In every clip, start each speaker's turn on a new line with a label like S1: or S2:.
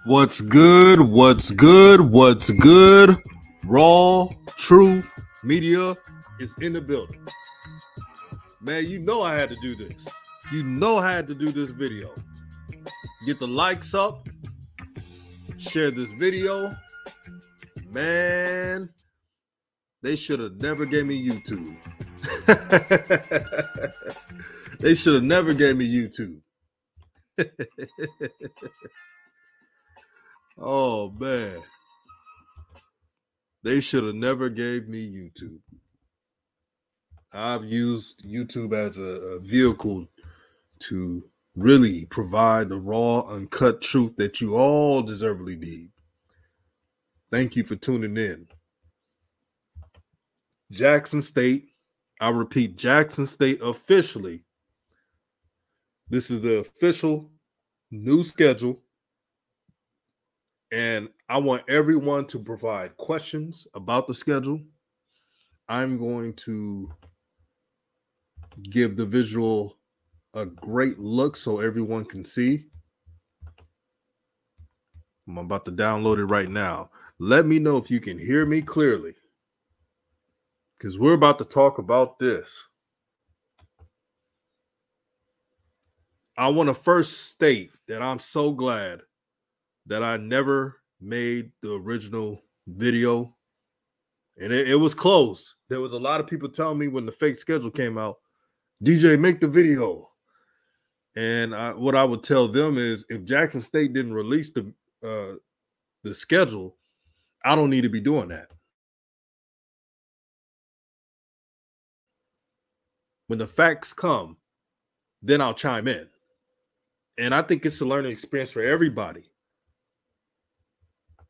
S1: What's good? What's good? What's good? Raw Truth Media is in the building. Man, you know I had to do this. You know I had to do this video. Get the likes up. Share this video. Man, they should have never gave me YouTube. They should have never gave me YouTube. Oh, man. They should have never gave me YouTube. I've used YouTube as a vehicle to really provide the raw, uncut truth that you all deservedly need. Thank you for tuning in. Jackson State, I repeat, Jackson State officially. This is the official new schedule. And I want everyone to provide questions about the schedule. I'm going to give the visual a great look so everyone can see. I'm about to download it right now. Let me know if you can hear me clearly, because we're about to talk about this. I want to first state that I'm so glad that I never made the original video. And it was close. There was a lot of people telling me when the fake schedule came out, DJ, make the video. And what I would tell them is, if Jackson State didn't release the schedule, I don't need to be doing that. When the facts come, then I'll chime in. And I think it's a learning experience for everybody.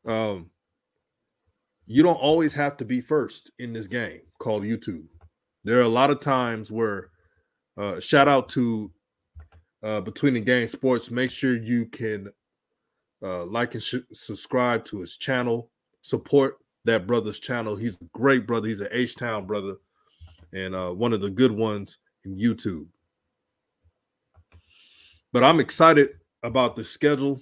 S1: You don't always have to be first in this game called YouTube. There are a lot of times where, shout out to Between the Game Sports. Make sure you can like and subscribe to his channel. Support that brother's channel. He's a great brother. He's an H-Town brother, and one of the good ones in YouTube. But I'm excited about the schedule.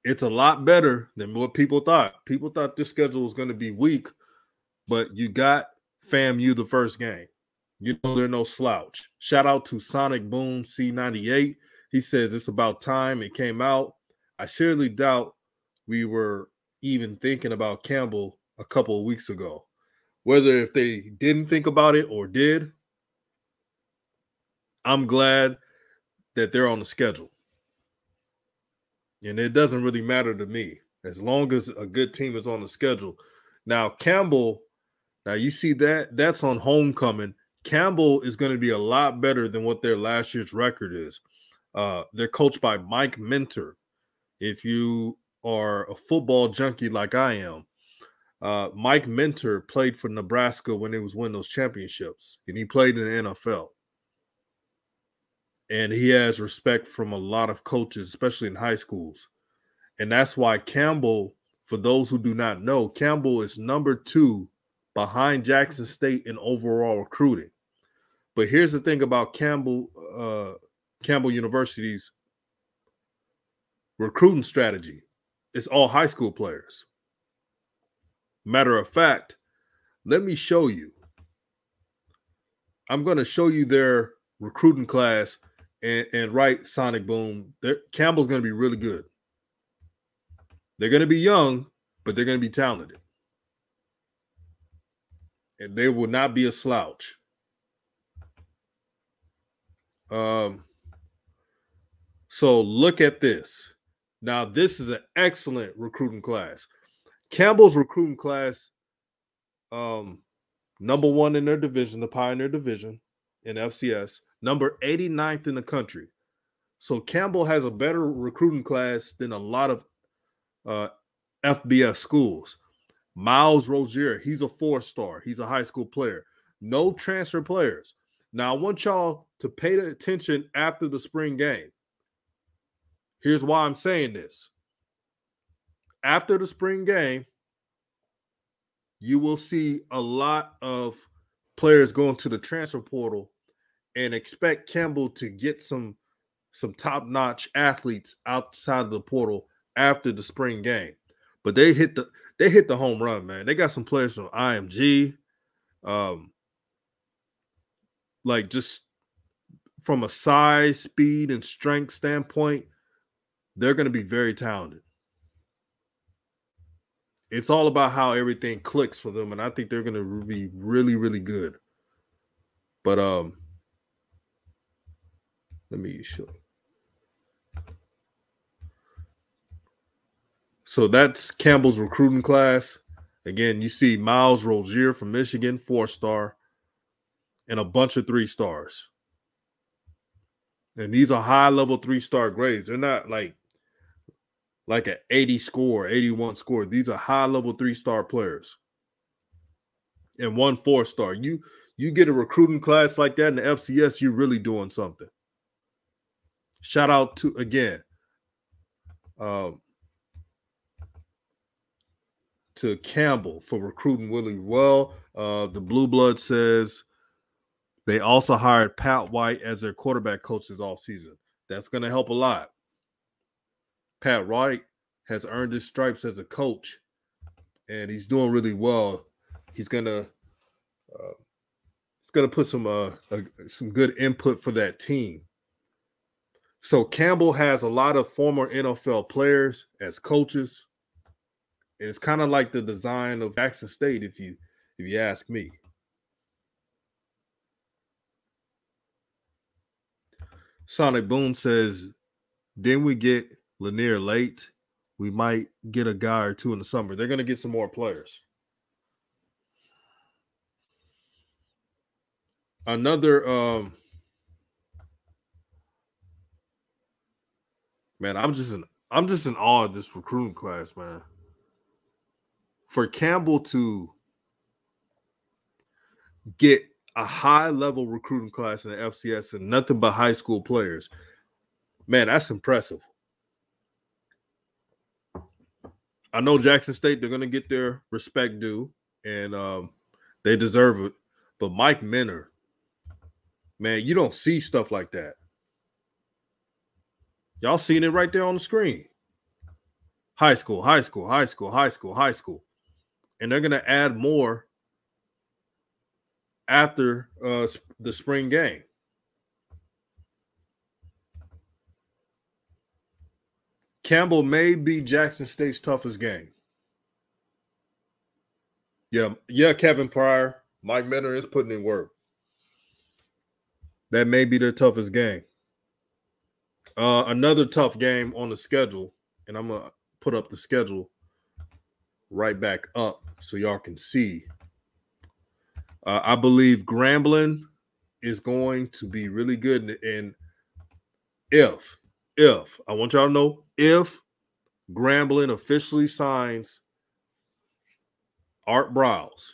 S1: It's a lot better than what people thought. People thought this schedule was going to be weak, but you got FAMU the first game. You know they're no slouch. Shout out to Sonic Boom C98. He says it's about time it came out. I seriously doubt we were even thinking about Campbell a couple of weeks ago. Whether if they didn't think about it or did, I'm glad that they're on the schedule. And it doesn't really matter to me as long as a good team is on the schedule. Now, Campbell, you see that's on homecoming. Campbell is going to be a lot better than what their last year's record is. They're coached by Mike Minter. If you are a football junkie like I am, Mike Minter played for Nebraska when it was winning those championships, and he played in the NFL. And he has respect from a lot of coaches, especially in high schools. And that's why Campbell, for those who do not know, Campbell is number 2 behind Jackson State in overall recruiting. But here's the thing about Campbell University's recruiting strategy. It's all high school players. Matter of fact, let me show you. I'm going to show you their recruiting class. And right, Sonic Boom, Campbell's going to be really good. They're going to be young, but they're going to be talented. And they will not be a slouch. So look at this. Now, this is an excellent recruiting class. Campbell's recruiting class, number 1 in their division, the Pioneer Division in FCS. Number 89th in the country. So Campbell has a better recruiting class than a lot of FBS schools. Miles Rozier, he's a 4-star. He's a high school player. No transfer players. Now, I want y'all to pay attention after the spring game. Here's why I'm saying this. After the spring game, you will see a lot of players going to the transfer portal, and expect Campbell to get some top-notch athletes outside of the portal after the spring game. But they hit the home run, man. They got some players from IMG, like just from a size, speed, and strength standpoint, they're going to be very talented. It's all about how everything clicks for them, and I think they're going to be really, really good. But let me show. So that's Campbell's recruiting class. Again, you see Miles Rozier from Michigan, 4-star, and a bunch of 3-stars. And these are high-level 3-star grades. They're not like an 80 score, 81 score. These are high-level 3-star players. And 1 4-star. You get a recruiting class like that in the FCS, you're really doing something. Shout out to, again, to Campbell for recruiting really well. The Blue Blood says they also hired Pat White as their quarterback coach this offseason. That's going to help a lot. Pat White has earned his stripes as a coach, and he's doing really well. He's gonna put some good input for that team. So Campbell has a lot of former NFL players as coaches. It's kind of like the design of Jackson State, if you ask me. Sonic Boom says, didn't we get Lanier late? We might get a guy or two in the summer. They're going to get some more players. Another man, I'm just in awe of this recruiting class, man. For Campbell to get a high-level recruiting class in the FCS and nothing but high school players, man, that's impressive. I know Jackson State, they're going to get their respect due, and they deserve it. But Mike Minner, man, you don't see stuff like that. Y'all seen it right there on the screen. High school, high school, high school, high school, high school. And they're going to add more after the spring game. Campbell may be Jackson State's toughest game. Yeah, Kevin Pryor, Mike Minner is putting in work. That may be their toughest game. Another tough game on the schedule, and I'm going to put up the schedule right back up so y'all can see. I believe Grambling is going to be really good. And if I want y'all to know, if Grambling officially signs Art Briles,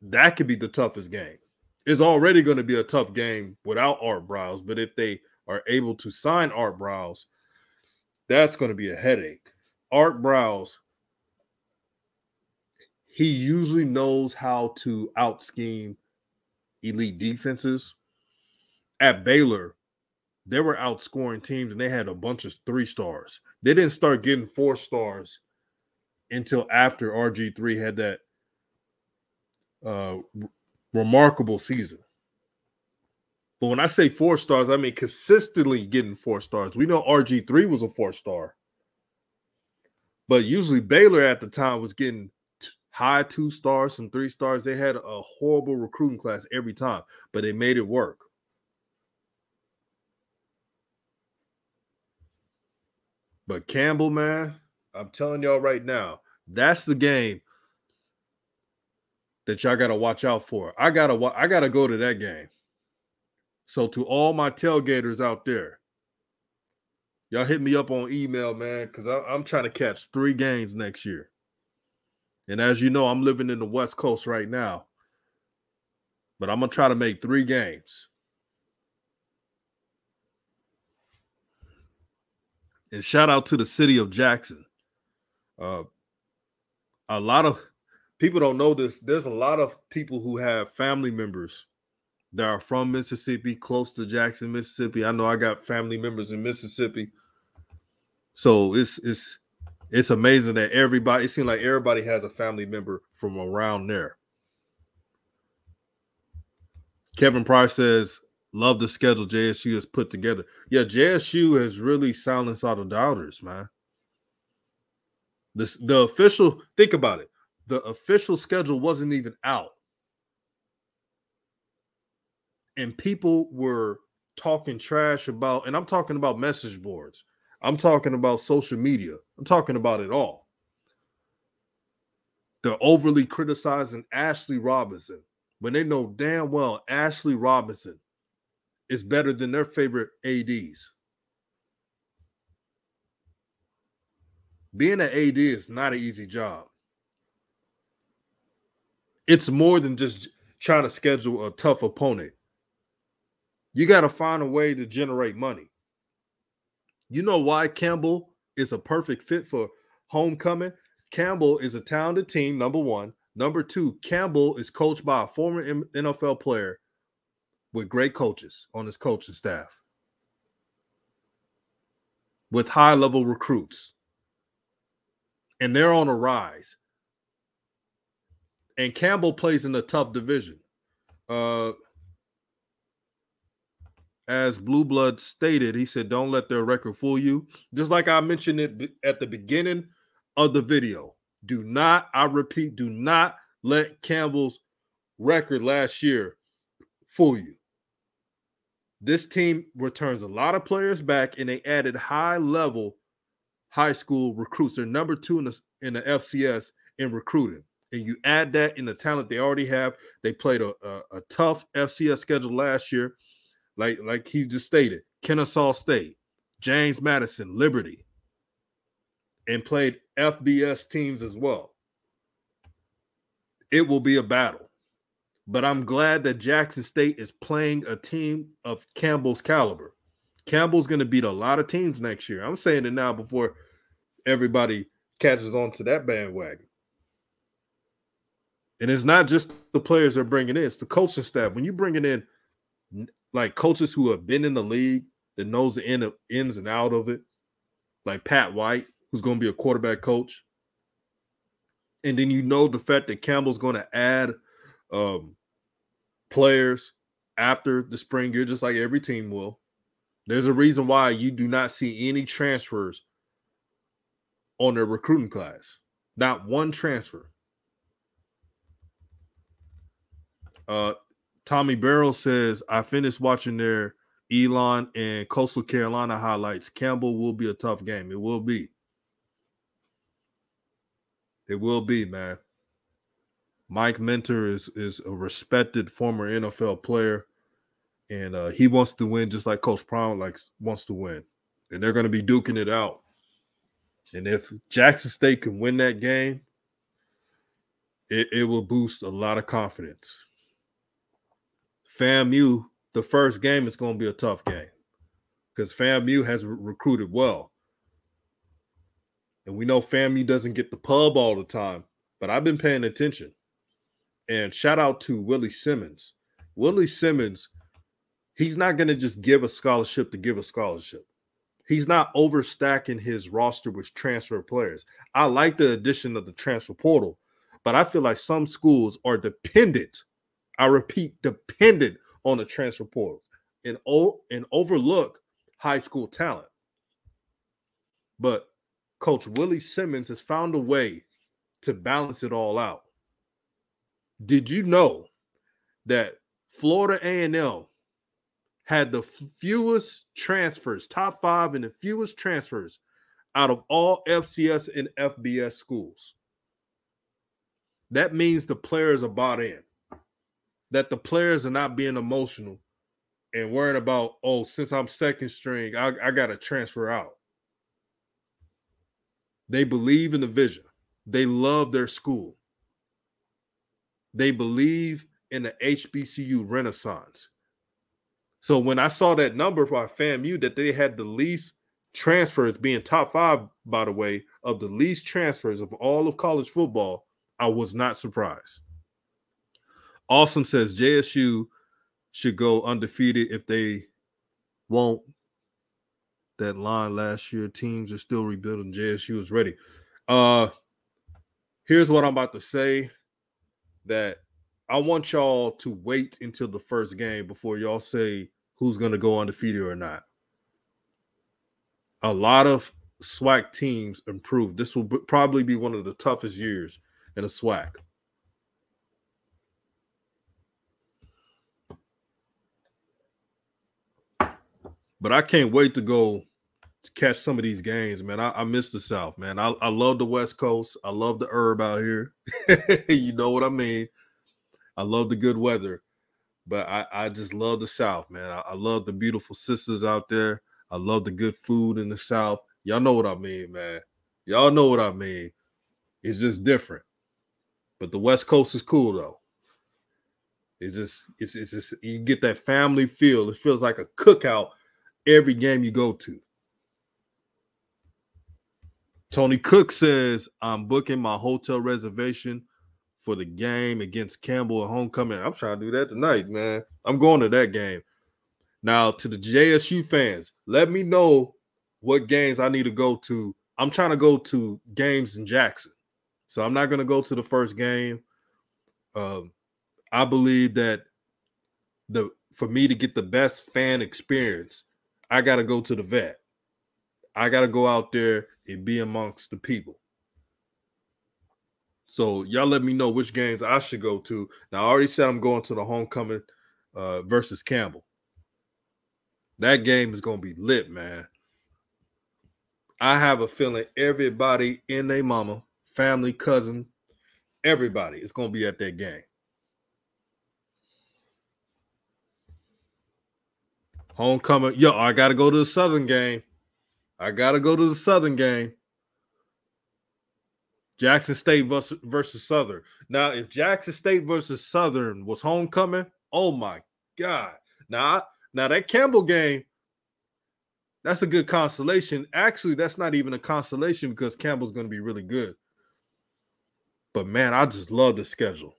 S1: that could be the toughest game. It's already going to be a tough game without Art Briles, but if they are able to sign Art Briles, that's going to be a headache. Art Briles, he usually knows how to out-scheme elite defenses. At Baylor, they were outscoring teams, and they had a bunch of 3-stars. They didn't start getting 4-stars until after RG3 had that remarkable season. But when I say 4-stars, I mean consistently getting 4-stars. We know RG3 was a 4-star. But usually Baylor at the time was getting high 2-stars, some 3-stars. They had a horrible recruiting class every time, but they made it work. But Campbell, man, I'm telling y'all right now, that's the game that y'all got to watch out for. I gotta go to that game. So to all my tailgaters out there, y'all hit me up on email, man, because I'm trying to catch 3 games next year. And as you know, I'm living in the West Coast right now. But I'm going to try to make 3 games. And shout out to the city of Jackson. A lot of people don't know this. There's a lot of people who have family members that are from Mississippi, close to Jackson, Mississippi. I know I got family members in Mississippi. So it's amazing that it seems like everybody has a family member from around there. Kevin Price says, love the schedule JSU has put together. Yeah, JSU has really silenced all the doubters, man. The official, think about it. The official schedule wasn't even out. And people were talking trash about, and I'm talking about message boards. I'm talking about social media. I'm talking about it all. They're overly criticizing Ashley Robinson when they know damn well Ashley Robinson is better than their favorite ADs. Being an AD is not an easy job. It's more than just trying to schedule a tough opponent. You got to find a way to generate money. You know why Campbell is a perfect fit for homecoming? Campbell is a talented team, number one. Number two, Campbell is coached by a former NFL player with great coaches on his coaching staff, with high-level recruits. And they're on a rise. And Campbell plays in a tough division. As Blue Blood stated, he said, don't let their record fool you. Just like I mentioned it at the beginning of the video. I repeat, do not let Campbell's record last year fool you. This team returns a lot of players back, and they added high-level high school recruits. They're number 2 in the FCS in recruiting. And you add that in the talent they already have. They played a tough FCS schedule last year. Like he just stated, Kennesaw State, James Madison, Liberty, and played FBS teams as well. It will be a battle. But I'm glad that Jackson State is playing a team of Campbell's caliber. Campbell's going to beat a lot of teams next year. I'm saying it now before everybody catches on to that bandwagon. And it's not just the players they're bringing in, it's the coaching staff. When you bring it in, like coaches who have been in the league that knows the ins and out of it, like Pat White, who's going to be a quarterback coach. And then you know the fact that Campbell's going to add players after the spring year, just like every team will. There's a reason why you do not see any transfers on their recruiting class. Not one transfer. Tommy Barrow says, I finished watching their Elon and Coastal Carolina highlights. Campbell will be a tough game. It will be. It will be, man. Mike Mentor is a respected former NFL player, and he wants to win just like Coach Prime wants to win. And they're going to be duking it out. And if Jackson State can win that game, it will boost a lot of confidence. FAMU, the first game is going to be a tough game because FAMU has recruited well. And we know FAMU doesn't get the pub all the time, but I've been paying attention. And shout out to Willie Simmons. Willie Simmons, he's not going to just give a scholarship to give a scholarship. He's not overstacking his roster with transfer players. I like the addition of the transfer portal, but I feel like some schools are dependent, I repeat, dependent on the transfer portal and overlook high school talent. But Coach Willie Simmons has found a way to balance it all out. Did you know that Florida A&M had the fewest transfers, top 5 and the fewest transfers out of all FCS and FBS schools? That means the players are bought in. That the players are not being emotional and worrying about, oh, since I'm second string, I got to transfer out. They believe in the vision. They love their school. They believe in the HBCU renaissance. So when I saw that number for FAMU, that they had the least transfers, being top 5, by the way, of the least transfers of all of college football, I was not surprised. Awesome says JSU should go undefeated if they won't that line last year. Teams are still rebuilding. JSU is ready. Here's what I'm about to say, that I want y'all to wait until the first game before y'all say who's going to go undefeated or not. A lot of SWAC teams improved. This will probably be one of the toughest years in a SWAC. But I can't wait to go to catch some of these games, man. I miss the South, man. I love the West Coast. I love the herb out here. You know what I mean? I love the good weather. But I just love the South, man. I love the beautiful sisters out there. I love the good food in the South. Y'all know what I mean, man. Y'all know what I mean. It's just different. But the West Coast is cool, though. It's just you get that family feel. It feels like a cookout every game you go to. Tony Cook says, I'm booking my hotel reservation for the game against Campbell at homecoming. I'm trying to do that tonight, man. I'm going to that game. Now, to the JSU fans, let me know what games I need to go to. I'm trying to go to games in Jackson. So I'm not going to go to the first game. I believe that for me to get the best fan experience, I got to go to the vet. I got to go out there and be amongst the people. So y'all let me know which games I should go to. Now, I already said I'm going to the homecoming versus Campbell. That game is going to be lit, man. I have a feeling everybody in their mama, family, cousin, everybody is going to be at that game. Homecoming. Yo, I got to go to the Southern game. Jackson State versus Southern. Now, if Jackson State versus Southern was homecoming, oh my God. Now that Campbell game, that's a good consolation. Actually, that's not even a consolation because Campbell's going to be really good. But man, I just love the schedule.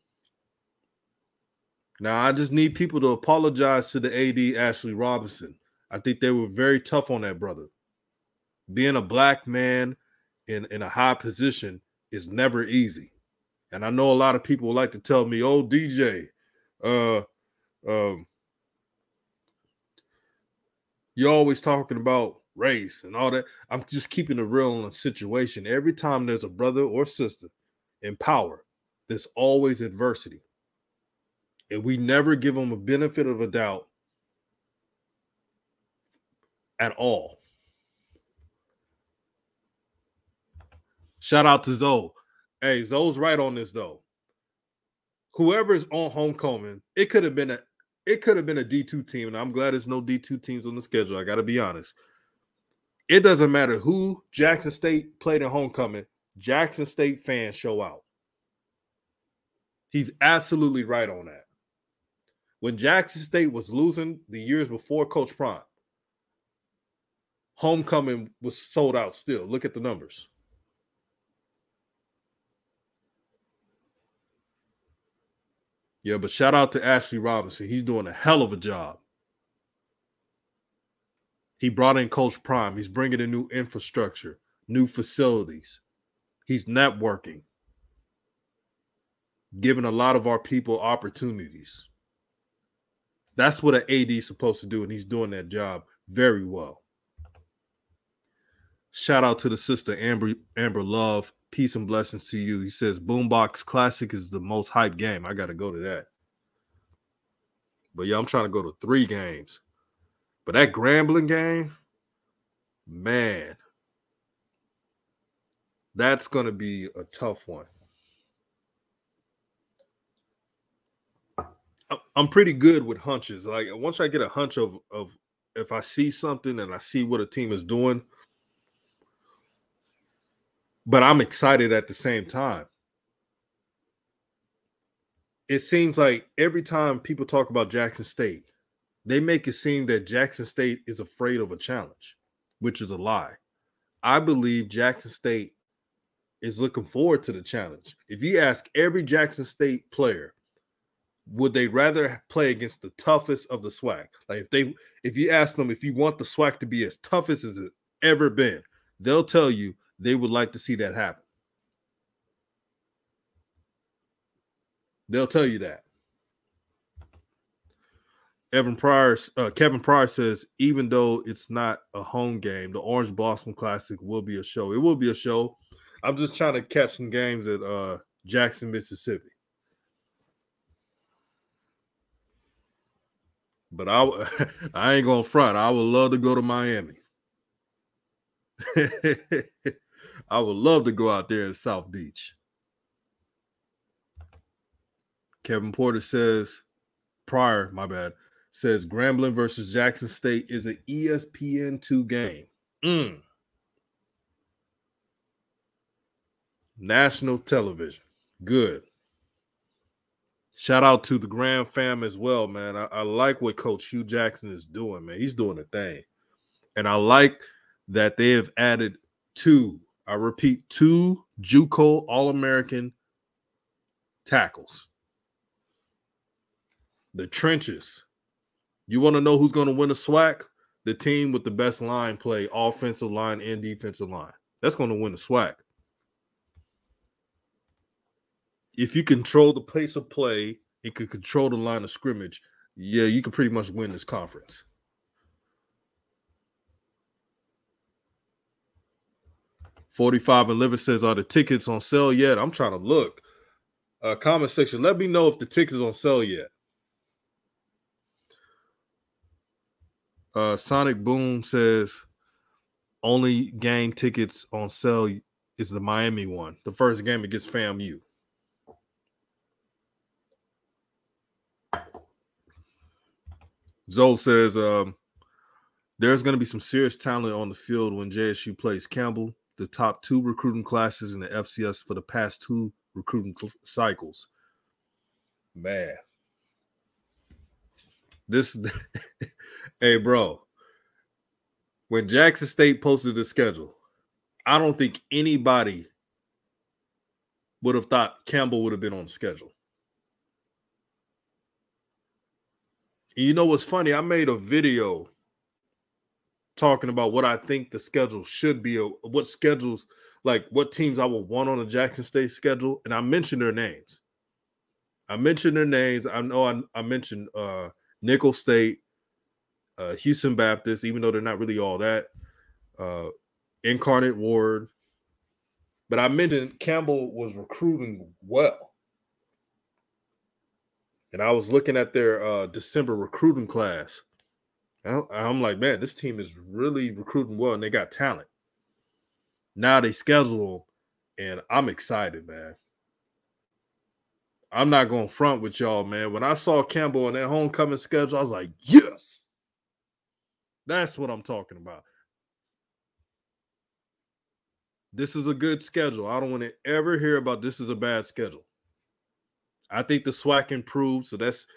S1: Now, I just need people to apologize to the AD, Ashley Robinson. I think they were very tough on that brother. Being a black man in a high position is never easy. And I know a lot of people like to tell me, oh, DJ, you're always talking about race and all that. I'm just keeping it real in a situation. Every time there's a brother or sister in power, there's always adversity. And we never give them a benefit of a doubt at all. Shout out to Zoe. Hey, Zoe's right on this, though. Whoever's on homecoming, it could have been a D2 team, and I'm glad there's no D2 teams on the schedule. I got to be honest. It doesn't matter who Jackson State played in homecoming. Jackson State fans show out. He's absolutely right on that. When Jackson State was losing the years before Coach Prime, homecoming was sold out still. Look at the numbers. Yeah, but shout out to Ashley Robinson. He's doing a hell of a job. He brought in Coach Prime. He's bringing in new infrastructure, new facilities. He's networking, giving a lot of our people opportunities. That's what an AD is supposed to do, and he's doing that job very well. Shout out to the sister, Amber Love. Peace and blessings to you. He says, Boombox Classic is the most hyped game. I got to go to that. But yeah, I'm trying to go to 3 games. But that Grambling game, man, that's going to be a tough one. I'm pretty good with hunches. Like once I get a hunch of if I see something and I see what a team is doing, but I'm excited at the same time. It seems like every time people talk about Jackson State, they make it seem that Jackson State is afraid of a challenge, which is a lie. I believe Jackson State is looking forward to the challenge. If you ask every Jackson State player, would they rather play against the toughest of the SWAC? Like if you ask them if you want the SWAC to be as tough as it's ever been, they'll tell you they would like to see that happen. They'll tell you that. Kevin Pryor says, even though it's not a home game, the Orange Blossom Classic will be a show. It will be a show. I'm just trying to catch some games at Jackson, Mississippi. But I ain't gonna front. I would love to go to Miami. I would love to go out there in South Beach. Kevin Porter says, Pryor, my bad, says Grambling versus Jackson State is an ESPN2 game. National television. Good. Shout out to the Graham fam as well, man. I like what Coach Hugh Jackson is doing, man. He's doing a thing. And I like that they have added two JUCO All-American tackles. The trenches. You want to know who's going to win the SWAC? The team with the best line play, offensive line and defensive line. That's going to win the SWAC. If you control the pace of play and can control the line of scrimmage, yeah, you can pretty much win this conference. $45 and Liver says, are the tickets on sale yet? I'm trying to look. Comment section, let me know if the tickets on sale yet. Sonic Boom says, only game tickets on sale is the Miami one. The first game against FAMU. Zoe says, there's going to be some serious talent on the field when JSU plays Campbell. The top 2 recruiting classes in the FCS for the past 2 recruiting cycles. Man. Hey, bro. When Jackson State posted the schedule, I don't think anybody would have thought Campbell would have been on the schedule. And you know what's funny? I made a video talking about what I think the schedule should be, what schedules, like what teams I would want on the Jackson State schedule, and I mentioned their names. I know I mentioned Nicholls State, Houston Baptist, even though they're not really all that, Incarnate Ward. But I mentioned Campbell was recruiting well. And I was looking at their December recruiting class. I'm like, man, this team is really recruiting well, and they got talent. Now they schedule them, and I'm excited, man. I'm not going to front with y'all, man. When I saw Campbell on that homecoming schedule, I was like, yes. That's what I'm talking about. This is a good schedule. I don't want to ever hear about this is a bad schedule. I think the SWAC improved, so that's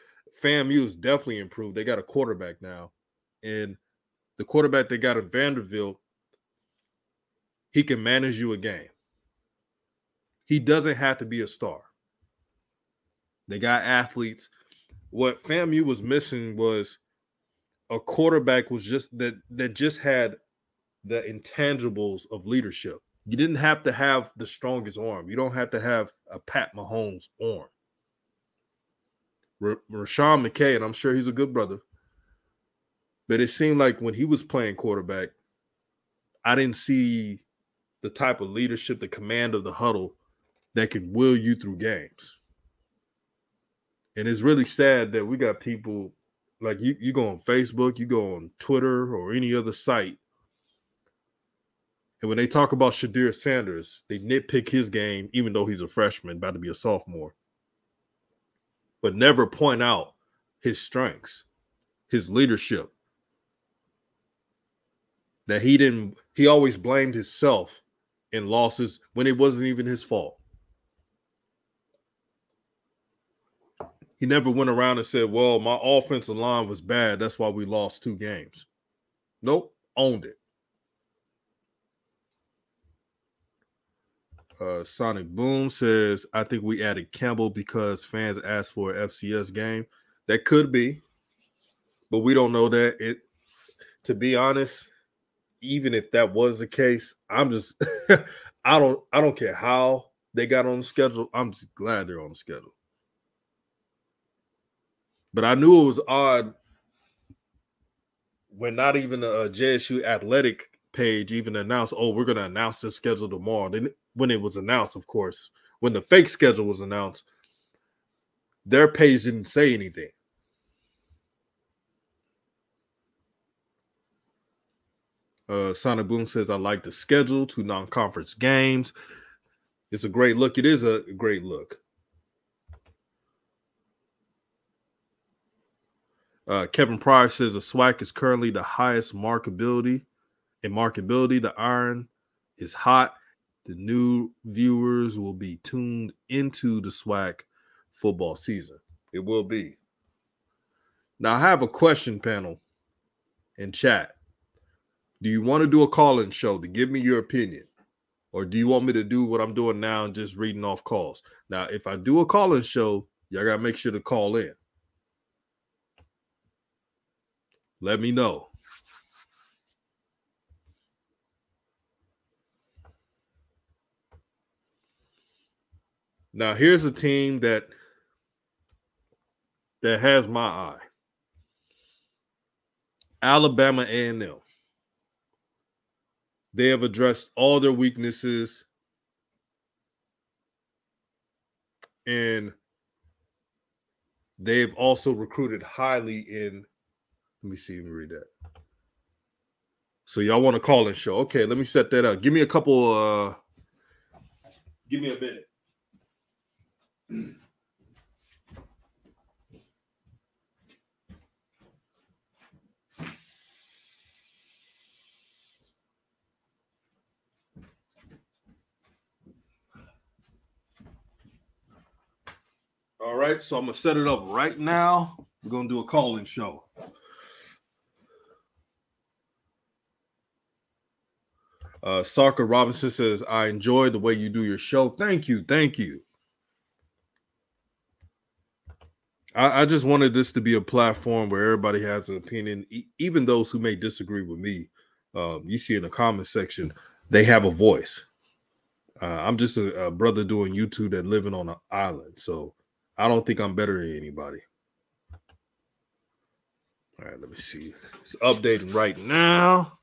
S1: FAMU is definitely improved. They got a quarterback now. And the quarterback they got at Vanderbilt, he can manage you a game. He doesn't have to be a star. They got athletes. What FAMU was missing was a quarterback was just that just had the intangibles of leadership. You didn't have to have the strongest arm. You don't have to have a Pat Mahomes arm. Rashawn McKay, and I'm sure he's a good brother, but it seemed like when he was playing quarterback, I didn't see the type of leadership, the command of the huddle that can will you through games. And it's really sad that we got people like you go on Facebook, you go on Twitter or any other site, and when they talk about Shadir Sanders, they nitpick his game, even though he's a freshman, about to be a sophomore, but never point out his strengths, his leadership. That he always blamed himself in losses when it wasn't even his fault. He never went around and said, well, my offensive line was bad. That's why we lost 2 games. Nope. Owned it. Sonic Boom says, I think we added Campbell because fans asked for an FCS game. That could be, but we don't know that. To be honest, even if that was the case, I'm just I don't care how they got on the schedule. I'm just glad they're on the schedule. But I knew it was odd when not even a JSU athletic page even announced, oh, we're going to announce the schedule tomorrow. Then when it was announced, of course, when the fake schedule was announced, their page didn't say anything. Sonic Boom says, I like the schedule, 2 non-conference games. It's a great look. It is a great look. Kevin Pryor says the SWAC is currently the highest markability. In markability, the iron is hot. The new viewers will be tuned into the SWAC football season. It will be. Now, I have a question panel in chat. Do you want to do a call-in show to give me your opinion? Or do you want me to do what I'm doing now and just reading off calls? Now, if I do a call-in show, y'all got to make sure to call in. Let me know. Now, here's a team that has my eye. Alabama A&M. They have addressed all their weaknesses, and they've also recruited highly in. Let me see. Let me read that. So y'all want to call and show? Okay, let me set that up. Give me a couple. Give me a minute. All right, so I'm gonna set it up right now. We're gonna do a call-in show. Sarker Robinson says, I enjoy the way you do your show. Thank you. I just wanted this to be a platform where everybody has an opinion, even those who may disagree with me. You see in the comment section, they have a voice. I'm just a brother doing YouTube that living on an island, so I don't think I'm better than anybody. All right, let me see. It's updating right now.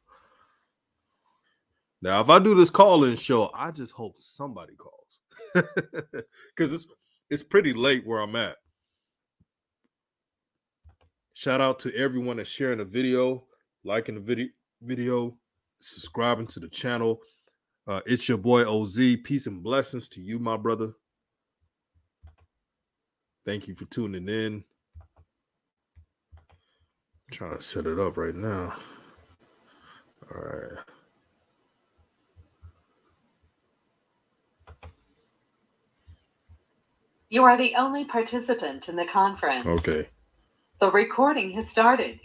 S1: Now, if I do this call-in show, I just hope somebody calls because it's pretty late where I'm at. Shout out to everyone that's sharing the video, liking the video, subscribing to the channel. It's your boy OZ. Peace and blessings to you, my brother. Thank you for tuning in. I'm trying to set it up right now. All right.
S2: You are the only participant in the conference.
S1: Okay.
S2: The recording has started.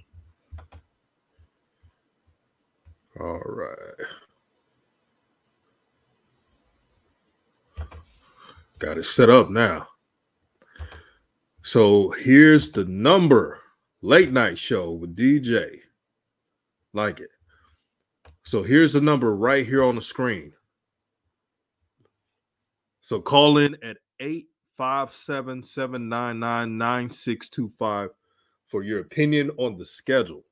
S1: All right. Got it set up now. So here's the number. Late night show with DJ. Like it. So here's the number right here on the screen. So call in at 857-799-9625 for your opinion on the schedule.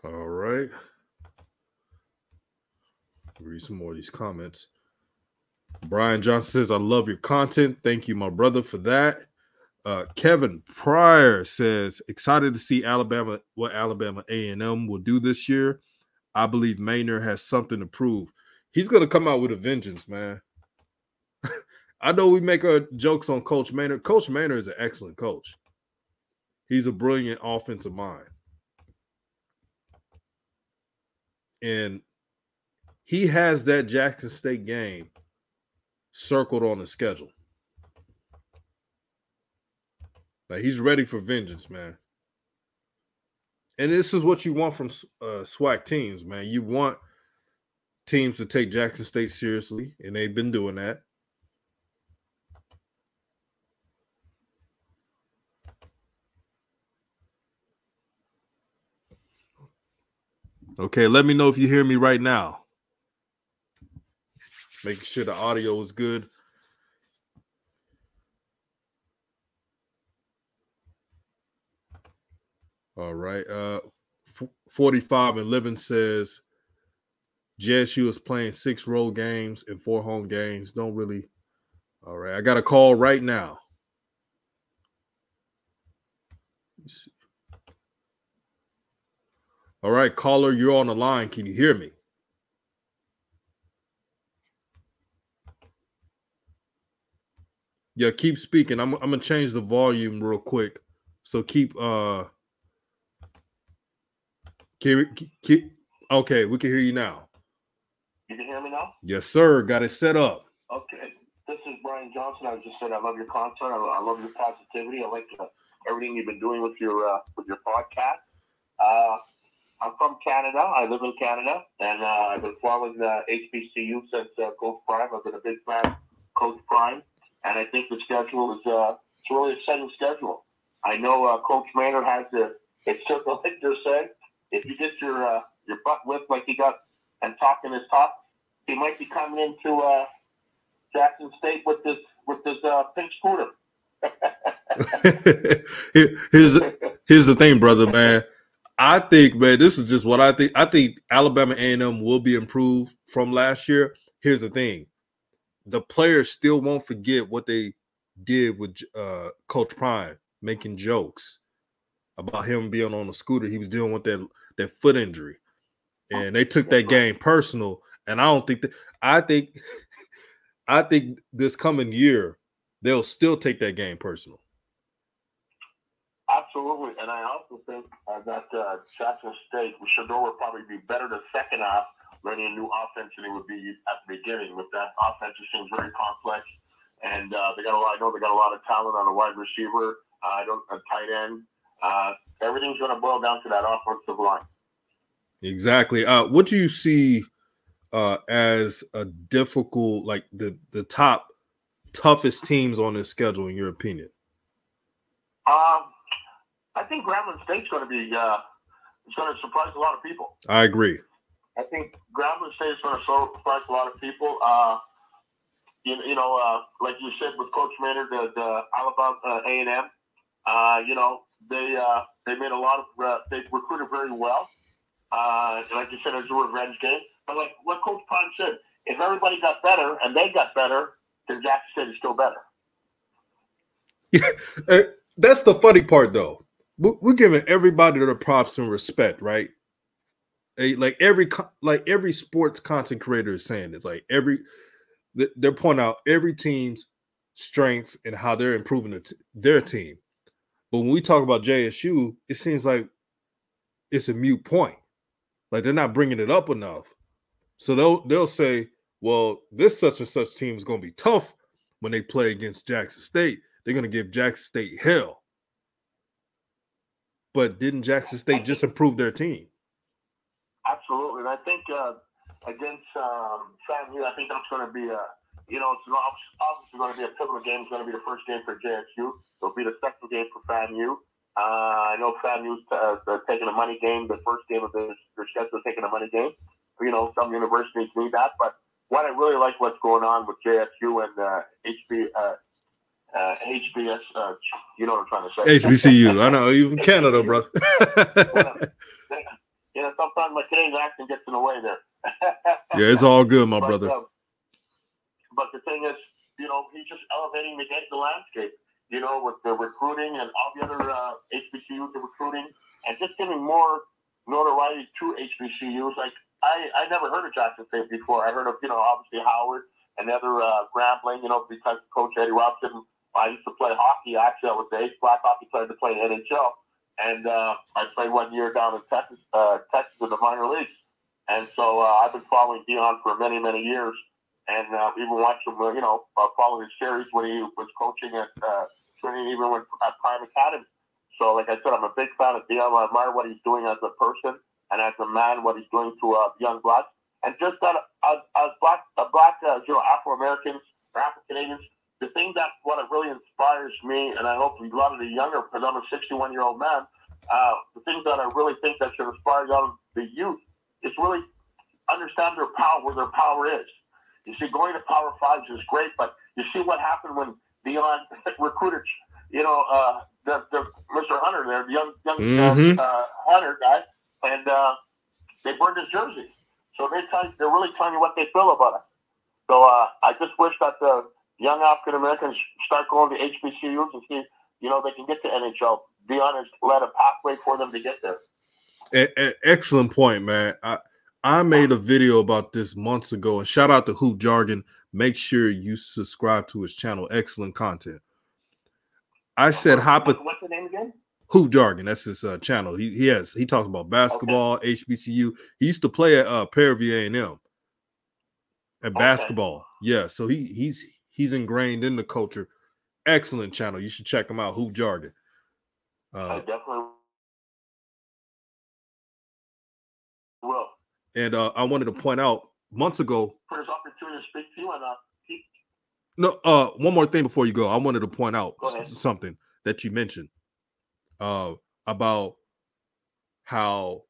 S1: All right. Read some more of these comments. Brian Johnson says, I love your content. Thank you, my brother, for that. Kevin Pryor says, excited to see what Alabama A&M will do this year. I believe Maynard has something to prove. He's going to come out with a vengeance, man. I know we make our jokes on Coach Maynard. Coach Maynard is an excellent coach. He's a brilliant offensive mind. And he has that Jackson State game circled on the schedule. Like, he's ready for vengeance, man. And this is what you want from SWAC teams, man. You want teams to take Jackson State seriously, and they've been doing that. Okay, let me know if you hear me right now. Making sure the audio is good. All right. 45-11 says JSU is playing 6 road games and 4 home games. Don't really. All right. I got a call right now. Let's see. All right, caller, you're on the line. Can you hear me? Yeah, keep speaking. I'm gonna change the volume real quick. So keep okay, we can hear you now.
S3: You can hear me now?
S1: Yes, sir. Got it set up.
S3: Okay. This is Brian Johnson. I just said I love your content. I love your positivity. I like everything you've been doing with your podcast. I'm from Canada. I live in Canada, and I've been following the HBCU since Coach Prime. I've been a big fan of Coach Prime, and I think the schedule is it's a really exciting schedule. I know Coach Maynard has it's just like you said. If you get your butt whipped like he got and talking his talk, he might be coming into Jackson State with this pink scooter.
S1: Here's the thing, brother, man. I think, man, this is just what I think. I think Alabama A&M will be improved from last year. Here's the thing. The players still won't forget what they did with Coach Prime, making jokes about him being on a scooter. He was dealing with that foot injury. And they took that game personal. And I don't think that – I think this coming year, they'll still take that game personal.
S3: Absolutely, and I also think that Jackson State, Shedeur will probably be better the second half, learning a new offense than he would be at the beginning. With that offense, it seems very complex, and they got a lot. I know they got a lot of talent on a wide receiver, a tight end. Everything's going to boil down to that offensive line.
S1: Exactly. What do you see as a difficult, like the top toughest teams on this schedule, in your opinion?
S3: I think Grambling State's going to be it's going to surprise a lot of people.
S1: I agree.
S3: I think Grambling State is going to surprise a lot of people. Like you said with Coach Maynard, the Alabama A&M, they made a lot of they recruited very well. And like you said, it was a revenge game. But like what Coach Prime said, if everybody got better and they got better, then Jackson State is still better.
S1: Yeah, that's the funny part, though. We're giving everybody their props and respect, right? Like every sports content creator is saying this. Like they're pointing out every team's strengths and how they're improving their team. But when we talk about JSU, it seems like it's a moot point. Like they're not bringing it up enough. So they'll say, well, this such and such team is going to be tough when they play against Jackson State. They're going to give Jackson State hell. But didn't Jackson State just improve their team?
S3: Absolutely. And I think against FAMU, I think that's going to be it's obviously going to be a pivotal game. It's going to be the first game for JSU. It'll be the second game for FAMU. I know FAMU's taking a money game. The first game of their schedule is taking a money game. Some universities need that. But what I really like what's going on with JSU and HBS, you know what I'm trying to say.
S1: HBCU. I know. You're from Canada, brother.
S3: Sometimes my Canadian accent gets in the way there.
S1: Yeah, it's all good, my brother.
S3: But the thing is, he's just elevating the landscape, with the recruiting and all the other HBCUs, the recruiting, and just giving more notoriety to HBCUs. Like, I never heard of Jackson State before. I heard of, obviously Howard and the other Grambling, because Coach Eddie Robson. I used to play hockey. Actually, I was the 8th black hockey player to play in NHL. And I played 1 year down in Texas in the minor leagues. And so I've been following Deion for many, many years, and even watched him, follow his series when he was coaching at Trinity, even when at Prime Academy. So, like I said, I'm a big fan of Deion. I admire what he's doing as a person and as a man, what he's doing to young blacks, and just that as black Afro-Americans or Afro-Canadians. The thing that what it really inspires me, and I hope a lot of the younger, because I'm a 61-year-old man, the things that I really think that should inspire young the youth is really understand their power, where their power is. You see, going to Power Fives is great, but you see what happened when Deion recruited, the Mr. Hunter there, the young Hunter guy, and they burned his jersey. So they're really telling you what they feel about it. So I just wish that the young African Americans start going to HBCUs and see, they can get to NHL. Deion has led a pathway for them to get there.
S1: Excellent point, man. I made a video about this months ago, and shout out to Hoop Jargon. Make sure you subscribe to his channel. Excellent content. I said,
S3: what's the name again?
S1: Hoop Jargon. That's his channel. He talks about basketball, HBCU. He used to play at Pearview A&M at basketball. Yeah, so he's ingrained in the culture. Excellent channel. You should check him out. Hoop Jargon.
S3: I definitely will.
S1: And I wanted to point out months ago.
S3: For this opportunity to speak to you, and
S1: one more thing before you go. I wanted to point out something that you mentioned about how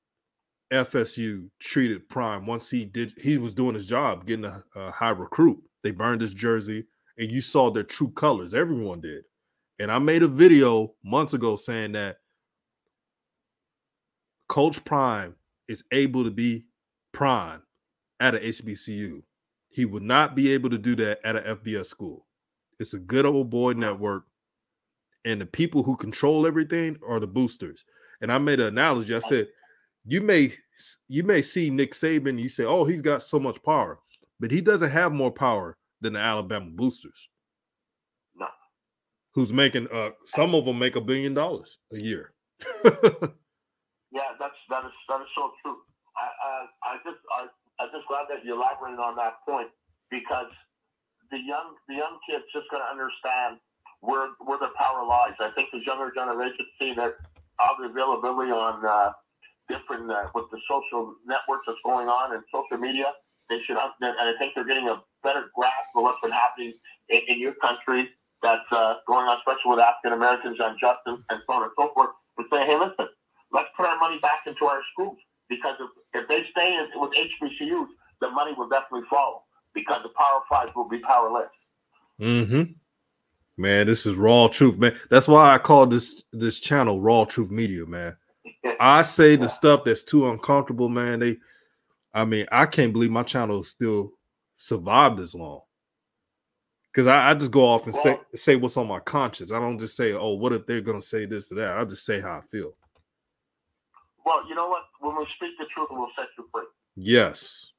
S1: FSU treated Prime once he was doing his job, getting a high recruit. They burned his jersey, and you saw their true colors. Everyone did. And I made a video months ago saying that Coach Prime is able to be Prime at a HBCU. He would not be able to do that at an FBS school. It's a good old boy network, and the people who control everything are the boosters. And I made an analogy. I said, you may see Nick Saban, you say, oh, he's got so much power, but he doesn't have more power than the Alabama boosters.
S3: No. Who's
S1: making some of them make $1 billion a year.
S3: Yeah, that is so true. I'm just glad that you elaborated on that point, because the young kids just got to understand where the power lies. I think the younger generation see that all the availability on different with the social networks that's going on and social media. They should, and I think they're getting a better grasp of what's been happening in your country that's going on, especially with African Americans and justice and so on and so forth. But say, hey, listen, let's put our money back into our schools, because if they stay with HBCUs, the money will definitely follow, because the Power Fives will be powerless.
S1: Mm-hmm. Man, this is raw truth, man. That's why I call this channel Raw Truth Media, man. I say the stuff that's too uncomfortable, man. I can't believe my channel still survived this long. Because I just go off and say what's on my conscience. I don't just say, oh, what if they're going to say this or that? I just say how I feel.
S3: Well, you know what? When we speak the truth, we'll set you free.
S1: Yes.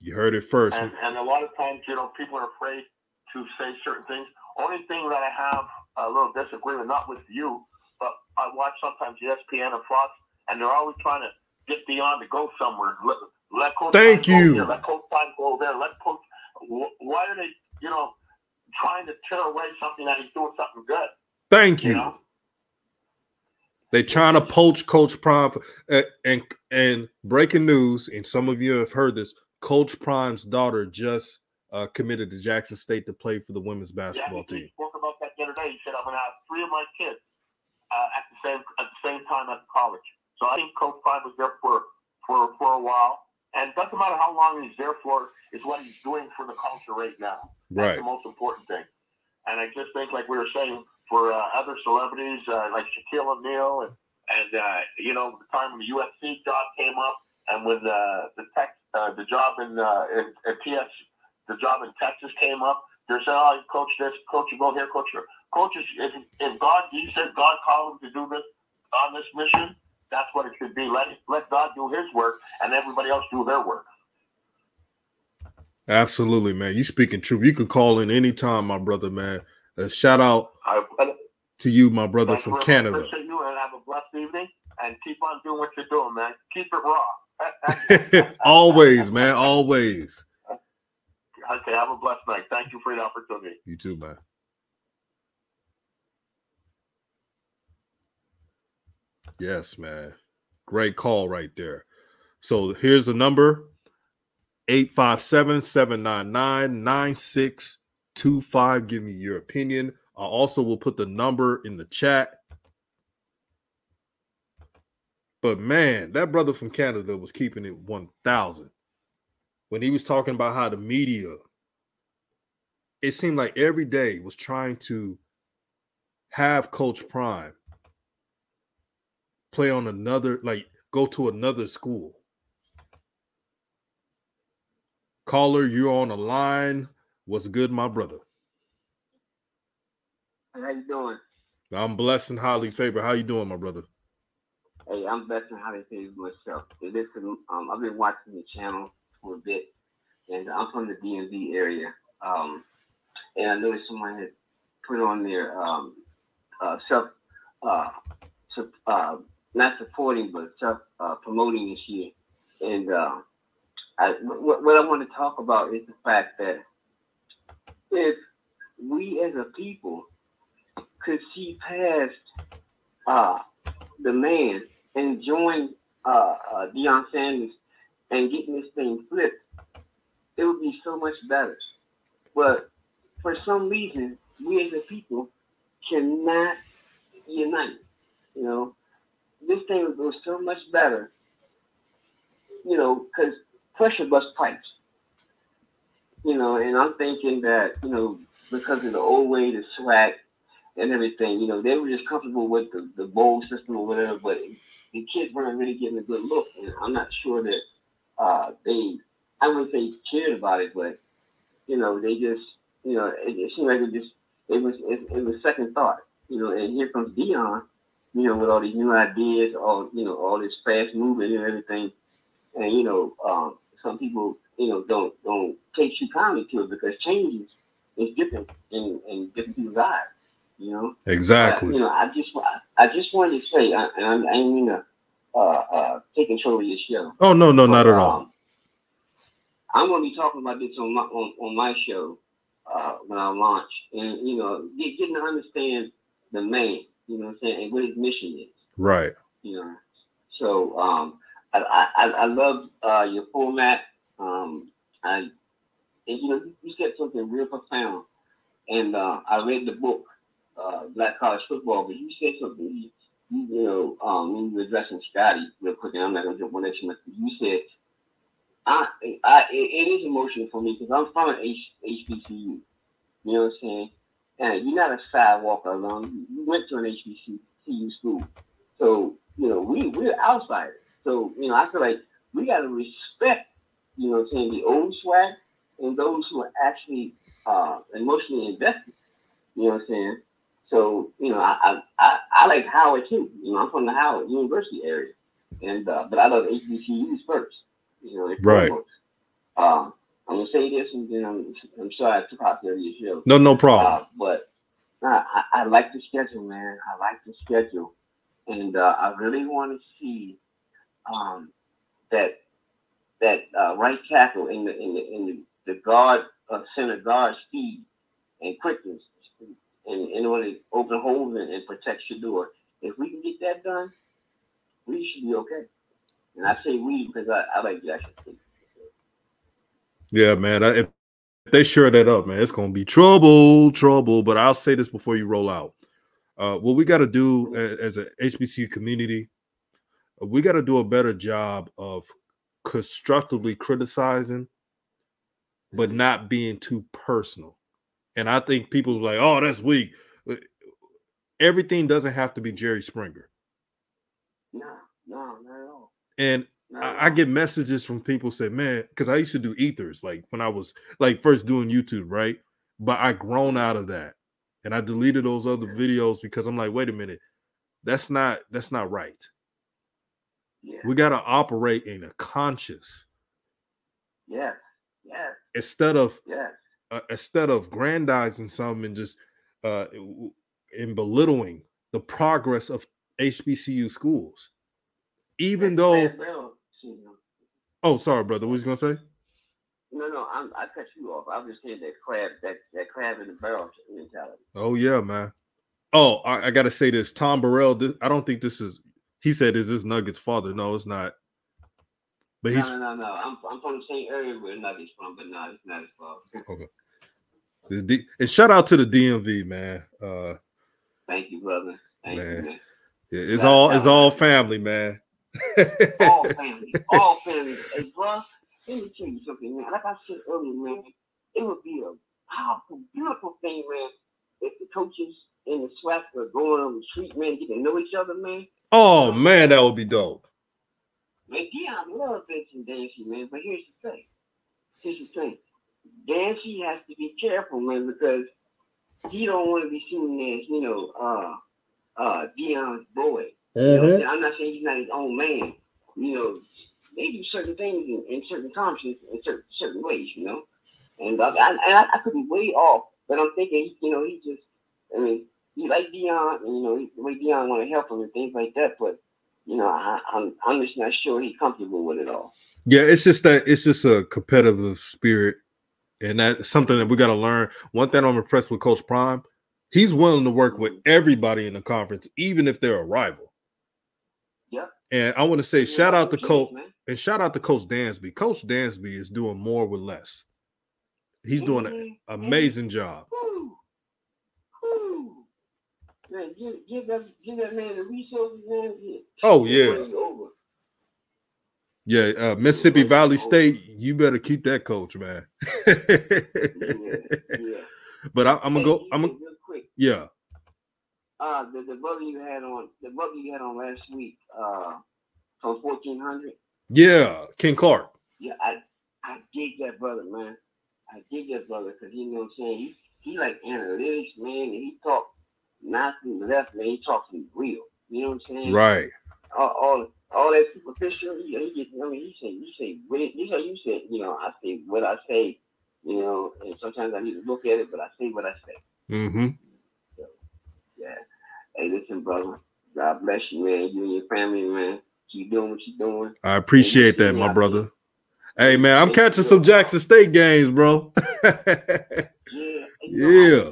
S1: You heard it first.
S3: And a lot of times, people are afraid to say certain things. Only thing that I have a little disagreement, not with you, but I watch sometimes ESPN and Fox, and they're always trying to get Deion to go somewhere. Let Coach
S1: Thank
S3: Prime
S1: you.
S3: Go here. Let Coach Prime go there. Let Coach. Why are they, trying to tear away something that he's doing something good?
S1: Thank you. They're trying to poach Coach Prime. And breaking news, and some of you have heard this, Coach Prime's daughter just committed to Jackson State to play for the women's basketball team.
S3: He spoke about that the other day. He said, I'm going to have 3 of my kids at the same time at college. So I think Coach Prime was there for a while. And it doesn't matter how long he's there for, is what he's doing for the culture right now. That's the most important thing. And I just think, like we were saying, for other celebrities like Shaquille O'Neal and the time when the UFC job came up, and when the job in TS, the job in Texas came up, they're saying, oh, coach this, coach you go here, coach here. Coaches, if God, he said God called him to do this on this mission, that's what it should be. Let God do his work, and everybody else do their work.
S1: Absolutely, man. You speaking truth. You can call in anytime, my brother, man. Shout out to you, my brother from Canada.
S3: I appreciate you, and have a blessed evening, and keep on doing what you're doing, man. Keep it raw.
S1: Always, man. Always.
S3: Okay, have a blessed night. Thank you for the opportunity.
S1: You too, man. Yes, man. Great call right there. So here's the number: 857-799-9625. Give me your opinion. I also will put the number in the chat. But man, that brother from Canada was keeping it 1,000 when he was talking about how the media, it seemed like every day was trying to have Coach Prime play on another, like go to another school. Caller, you're on the line. What's good, my brother?
S4: How you doing?
S1: I'm blessed and highly favored. How you doing, my brother?
S4: Hey, I'm blessed and highly favored myself. Hey, listen, I've been watching the channel for a bit, and I'm from the DMV area. And I noticed someone had put on their not supporting, but promoting this year. And what I want to talk about is the fact that if we as a people could see past the man and join Deion Sanders and getting this thing flipped, it would be so much better. But for some reason, we as a people cannot unite. You know, this thing would go so much better, you know, because pressure busts pipes. You know, and I'm thinking that, you know, because of the old way, the swag and everything, you know, they were just comfortable with the bowl system or whatever, but the kids weren't really getting a good look. And I'm not sure that I wouldn't say cared about it, but, you know, they just, you know, it seemed like it was second thought, you know, and here comes Deion, you know, with all these new ideas, all this fast movement and everything. And, you know, some people, you know, don't take too kindly to it because change is different in different people's eyes, you know.
S1: Exactly.
S4: You know, I just wanted to say, I didn't mean to take control of your show.
S1: Oh no, not at all.
S4: I'm going to be talking about this on my show when I launch, and you know, getting to understand the man, you know what I'm saying, and what his mission is.
S1: Right.
S4: You know, so I love your format. And you know, you said something real profound, and I read the book, Black College Football, but you said something. You know, when you were addressing Scotty real quick, and I'm not going to jump on that too much. You said, it is emotional for me because I'm from an HBCU. You know what I'm saying? And you're not a sidewalker alone. You went to an HBCU school, so you know we're outsiders. So you know, I feel like we got to respect, you know what I'm saying, the old swag and those who are actually emotionally invested. You know what I'm saying? So, you know, I like Howard too. You know, I'm from the Howard University area. And but I love HBCUs first. You know,
S1: right.
S4: I'm gonna say this and then I'm sorry I took out there your show.
S1: No problem.
S4: But I like the schedule, man. I like the schedule. And I really want to see that right tackle in the guard center guard speed and quickness, and in order to open holes and protect your door. If we can get that done, we should be okay. And I say we because I like Jackson State.
S1: Yeah, man. If they sure that up, man, it's gonna be trouble. But I'll say this before you roll out. What we got to do as a HBCU community, we got to do a better job of constructively criticizing, but not being too personal. And I think people are like, oh, that's weak. Everything doesn't have to be Jerry Springer.
S4: No, not at all.
S1: And I get messages from people say, man, because I used to do ethers, like when I was like first doing YouTube, right? But I grown out of that. And I deleted those other videos because I'm like, wait a minute, that's not right.
S4: Yeah.
S1: We got to operate in a conscious.
S4: Yeah.
S1: Instead of grandizing something and just in belittling the progress of HBCU schools, even though Oh, sorry, brother. What was you gonna say?
S4: No, I cut you off. I was just saying that crab in the barrel mentality.
S1: Oh yeah, man. Oh, I gotta say this. Tom Burrell. I don't think this is. He said, "Is this Nuggets' father?" No, it's not. But he's
S4: no. I'm from the same area where Nuggets from, but no, it's not his father.
S1: Okay. And shout out to the DMV, man.
S4: Thank you, brother. Thank you, man.
S1: Yeah, it's all family, man.
S4: all family. Hey, bro, let me tell you something, man. Like I said earlier, man, it would be a powerful, beautiful thing, man, if the coaches and the SWAC were going on the street, man, get to know each other, man.
S1: Oh, man, that would be dope.
S4: Man, Deion loves Vincent Dancy, man, but here's the thing. Dancy has to be careful, man, because he don't want to be seen as, Deion's boy.
S1: Mm-hmm.
S4: I'm not saying he's not his own man. They do certain things in certain times in certain ways, And I could be way off, but I'm thinking, he like Deion, and the way Deion want to help him and things like that. But I'm just not sure he's comfortable with it all.
S1: Yeah, it's just a competitive spirit, and that's something that we got to learn. One thing I'm impressed with Coach Prime, he's willing to work with everybody in the conference, even if they're a rival.
S4: Yep.
S1: And I want to say shout out to Coach and shout out to Coach Dansby. Coach Dansby is doing more with less. He's doing an amazing job.
S4: Man, give that man the resources, man.
S1: Oh yeah. Yeah, Mississippi Valley State, you better keep that coach, man.
S4: yeah.
S1: But I'm gonna go.
S4: Real quick.
S1: Yeah.
S4: The brother you had on last week, from 1400.
S1: Yeah, King Clark.
S4: Yeah, I dig that brother, man. I dig that brother because you know what I'm saying. He like analytics, man, and he talk not from the left, man. He talks real. You know what I'm saying?
S1: Right.
S4: All that superficial. He say what you said. I say what I say. And sometimes I need to look at it, but I say what I say.
S1: Mm-hmm.
S4: So, yeah. Hey, listen, brother. God bless you, man. You and your family, man. Keep doing what you're doing.
S1: I appreciate that, my brother. Hey, man, I'm catching some Jackson State games, bro.
S4: Yeah.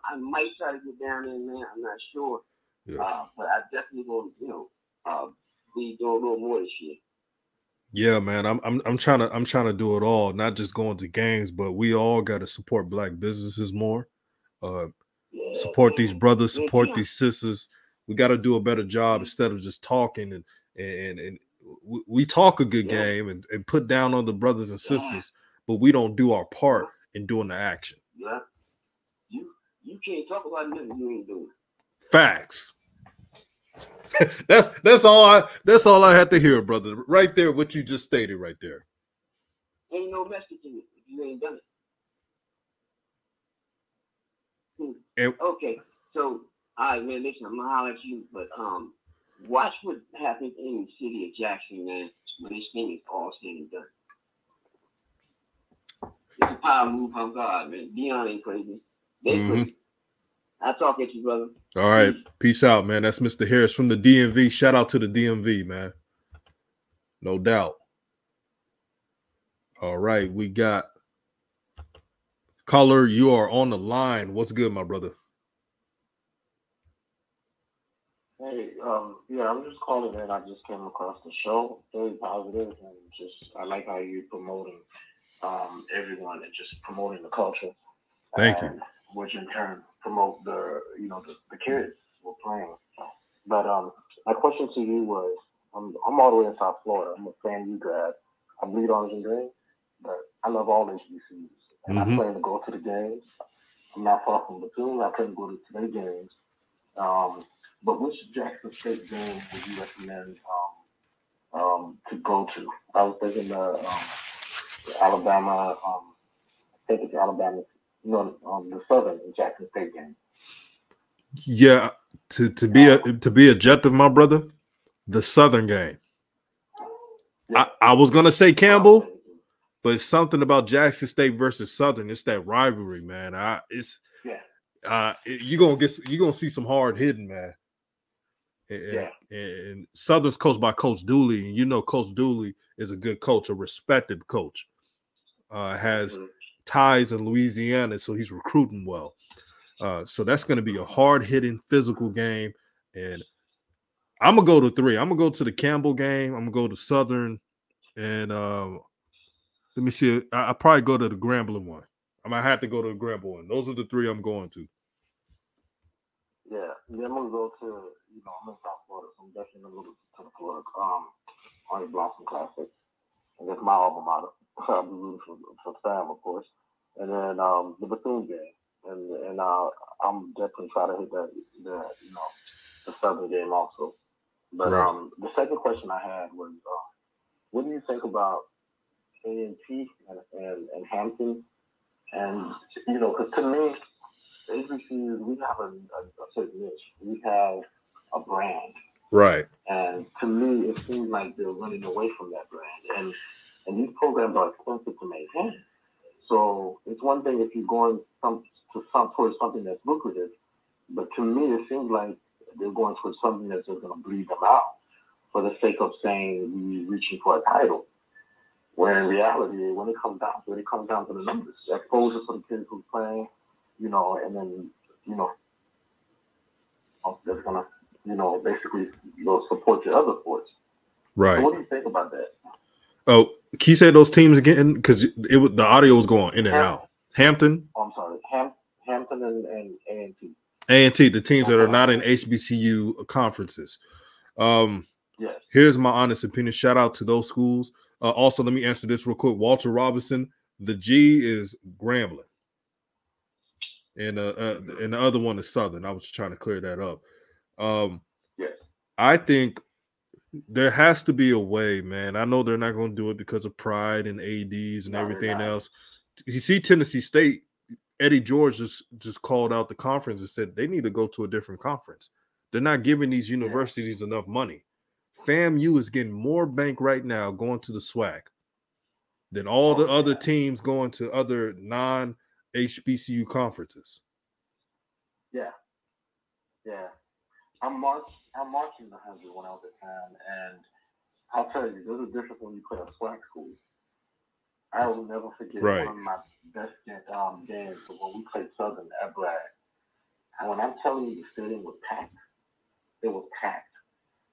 S4: I might try to get down there, man. I'm not sure. Yeah. But I definitely will, be doing a little more this year.
S1: Yeah, man. I'm trying to do it all, not just going to games, but we all got to support Black businesses more. Support these brothers, support these sisters. We got to do a better job instead of just talking and we talk a good game and put down on the brothers and sisters, but we don't do our part in doing the action.
S4: Yeah. You can't talk about nothing you ain't doing.
S1: Facts. that's all I had to hear, brother. Right there, what you just stated right there.
S4: Ain't no message in it if you ain't done it. Okay, so all right, man. Listen, I'm gonna holler at you, but watch what happens in the city of Jackson, man, when this thing is all said and done. It's a power move from God, man. Deion ain't crazy. They crazy. I'll talk at you, brother.
S1: All right. Peace out, man. That's Mr. Harris from the DMV. Shout out to the DMV, man. No doubt. All right. We got caller. You are on the line. What's good, my brother?
S5: Hey, I'm just calling in. I just came across the show. Very positive, and I like how you're promoting everyone and just promoting the culture.
S1: Thank you.
S5: Which in turn promote the kids who are playing. But my question to you was, I'm all the way in South Florida. I'm a FAMU grad. I bleed orange and green, but I love all HBCUs. And I plan to go to the games. I'm not far from Bethune. I plan to go to their games. But which Jackson State game would you recommend to go to? I was thinking Alabama. I think it's Alabama. The Southern Jackson State game.
S1: Yeah, to be objective, my brother, the Southern game. Yeah. I was gonna say Campbell, but it's something about Jackson State versus Southern. It's that rivalry, man. You're gonna see some hard hitting, man. And Southern's coached by Coach Dooley, and Coach Dooley is a good coach, a respected coach. Has ties in Louisiana, so he's recruiting well. So that's going to be a hard-hitting physical game. And I'm going to go to 3. I'm going to go to the Campbell game. I'm going to go to Southern. And let me see. I'll probably go to the Grambling one. I might have to go to the Grambling one. Those are the 3 I'm going to.
S5: Yeah, I'm gonna go to, I'm in South Florida, so I'm definitely gonna go to the Florida Orange Blossom Classic, and that's my alma mater. I'll be rooting for Sam, of course, and then the Bethune game, and I'm definitely trying to hit the Southern game also. But the second question I had was, what do you think about A&T and Hampton? And because to me, HBCUs, we have a certain niche. We have a brand.
S1: Right.
S5: And to me, it seems like they're running away from that brand. And these programs are expensive to maintain. So it's one thing if you're going towards something that's lucrative, but to me, it seems like they're going towards something that's just going to bleed them out for the sake of saying we're reaching for a title. Where in reality, when it comes down to it, it comes down to the numbers. Exposure for the kids who's playing, and then, that's going to, basically, support your other sports.
S1: Right.
S5: So what do you think about that?
S1: Oh, can you say those teams again? Because the audio was going in and out. Hampton?
S5: Oh, I'm sorry. Hampton and A&T.
S1: A&T, the teams that are not in HBCU conferences.
S5: Yes.
S1: Here's my honest opinion. Shout out to those schools. Also, let me answer this real quick. Walter Robinson, the G is Grambling. And the other one is Southern. I was trying to clear that up.
S5: Yes.
S1: I think there has to be a way, man. I know they're not going to do it because of pride and ADs and everything else. You see Tennessee State, Eddie George just called out the conference and said they need to go to a different conference. They're not giving these universities enough money. FAMU is getting more bank right now going to the SWAC than all the other teams going to other non-HBCU conferences.
S5: Yeah. Yeah. I'm marching the 100 when I was at town, and I'll tell you, there's a difference when you play a SWAC school. I will never forget one of my best games when we played Southern at Bragg. And when I'm telling you the stadium was packed, it was packed.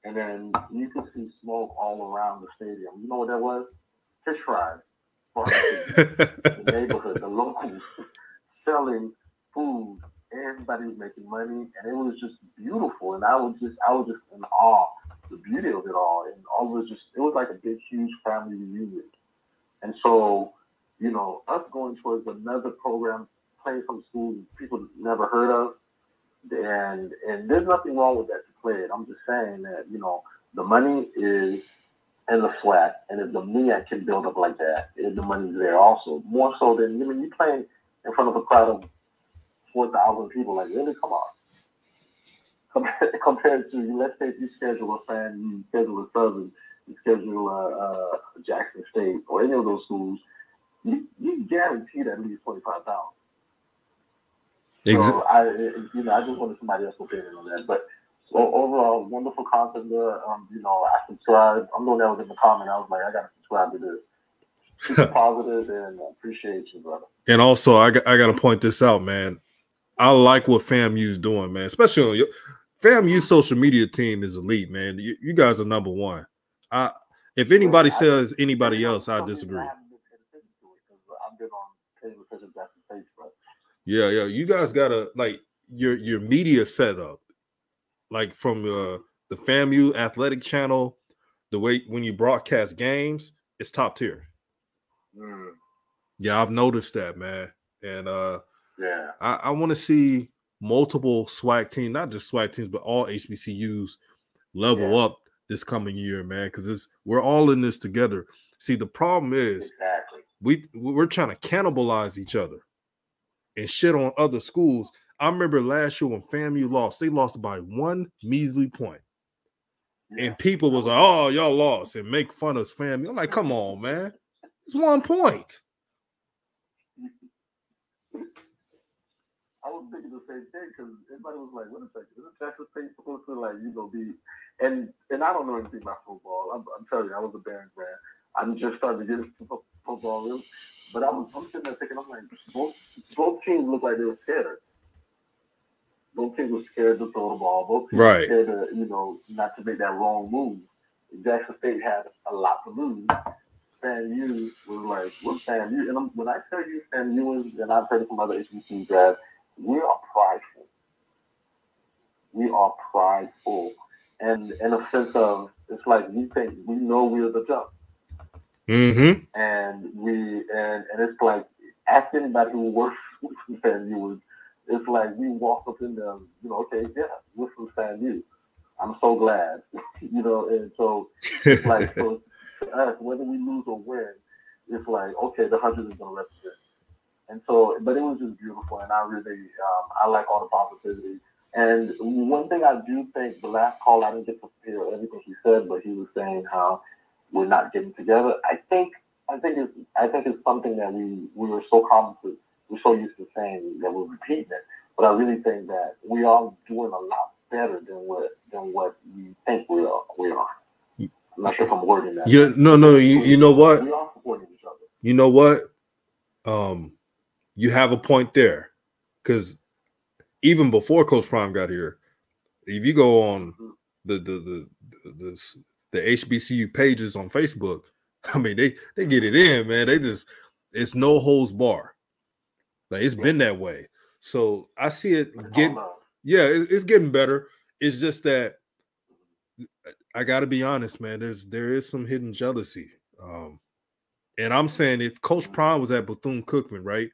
S5: And then you could see smoke all around the stadium. You know what that was? Fish fries. The neighborhood, the locals selling food. Everybody was making money, and it was just beautiful. And I was just in awe of the beauty of it all. And it was like a big, huge family reunion. And so, us going towards another program, playing some schools people never heard of, and there's nothing wrong with that to play it. I'm just saying that, the money is in the SWAC, and if the MEAC can build up like that, the money's there also. More so than, you playing in front of a crowd of 4,000 people, like, really, come on. Compared to, let's say if you schedule a fan, you schedule a Southern, you schedule Jackson State or any of those schools, you guaranteed at least 25,000. So I just wanted somebody else's opinion on that. But overall, wonderful content there. I subscribed. I'm doing that within the comment. I was like, I got to subscribe to this. Super positive, and appreciate you, brother.
S1: And also, I got to point this out, man. I like what FAMU's doing, man. Especially on your FAMU's social media team is elite, man. You guys are number one. If anybody says anybody else, I disagree.
S5: I've been on television back to Facebook.
S1: Yeah. You guys gotta like your media setup, like from the FAMU athletic channel, the way when you broadcast games, it's top tier. Yeah, I've noticed that, man. And I want to see multiple SWAC teams, not just SWAC teams, but all HBCUs level up this coming year, man, because we're all in this together. See, the problem is we're trying to cannibalize each other and shit on other schools. I remember last year when FAMU lost, they lost by one measly point. And people was like, oh, y'all lost, and make fun of FAMU. I'm like, come on, man. It's 1 point.
S5: I was thinking the same thing because everybody was like, wait a second, isn't Texas State supposed to be, and I don't know anything about football. I'm telling you, I was a Barons fan. I'm just starting to get into football, really. But I'm sitting there thinking, I'm like, both teams look like they were scared. Both teams were scared to throw the ball. Both teams were scared to, not to make that wrong move. Jackson State had a lot to lose. FAMU was like, we're FAMU. And when I tell you FAMU, and I've heard it from other HBCU guys, we are prideful. We are prideful. And in a sense of, it's like we think we know we're the jump.
S1: Mm-hmm.
S5: And it's like, ask anybody who works with FAMU, it's like we walk up in them, okay, yeah, we're from FAMU. I'm so glad, and so it's like, so to us, whether we lose or win, it's like, okay, the 100 is going to represent. And so, but it was just beautiful, and I really, I like all the positivity. And one thing I do think, the last call, I didn't get to hear everything he said, but he was saying how we're not getting together. I think it's something that we were so cognizant, we're so used to saying that we're repeating it. But I really think that we are doing a lot better than what we think we are. I'm not sure if I'm wording that.
S1: Yeah, no. You know what?
S5: We are supporting each other.
S1: You know what? You have a point there, because even before Coach Prime got here, if you go on the HBCU pages on Facebook, I mean they get it in, man. It's no holds bar. Like, it's been that way. So I see it it's getting better. It's just that I got to be honest, man. There is some hidden jealousy, and I'm saying if Coach Prime was at Bethune-Cookman, right,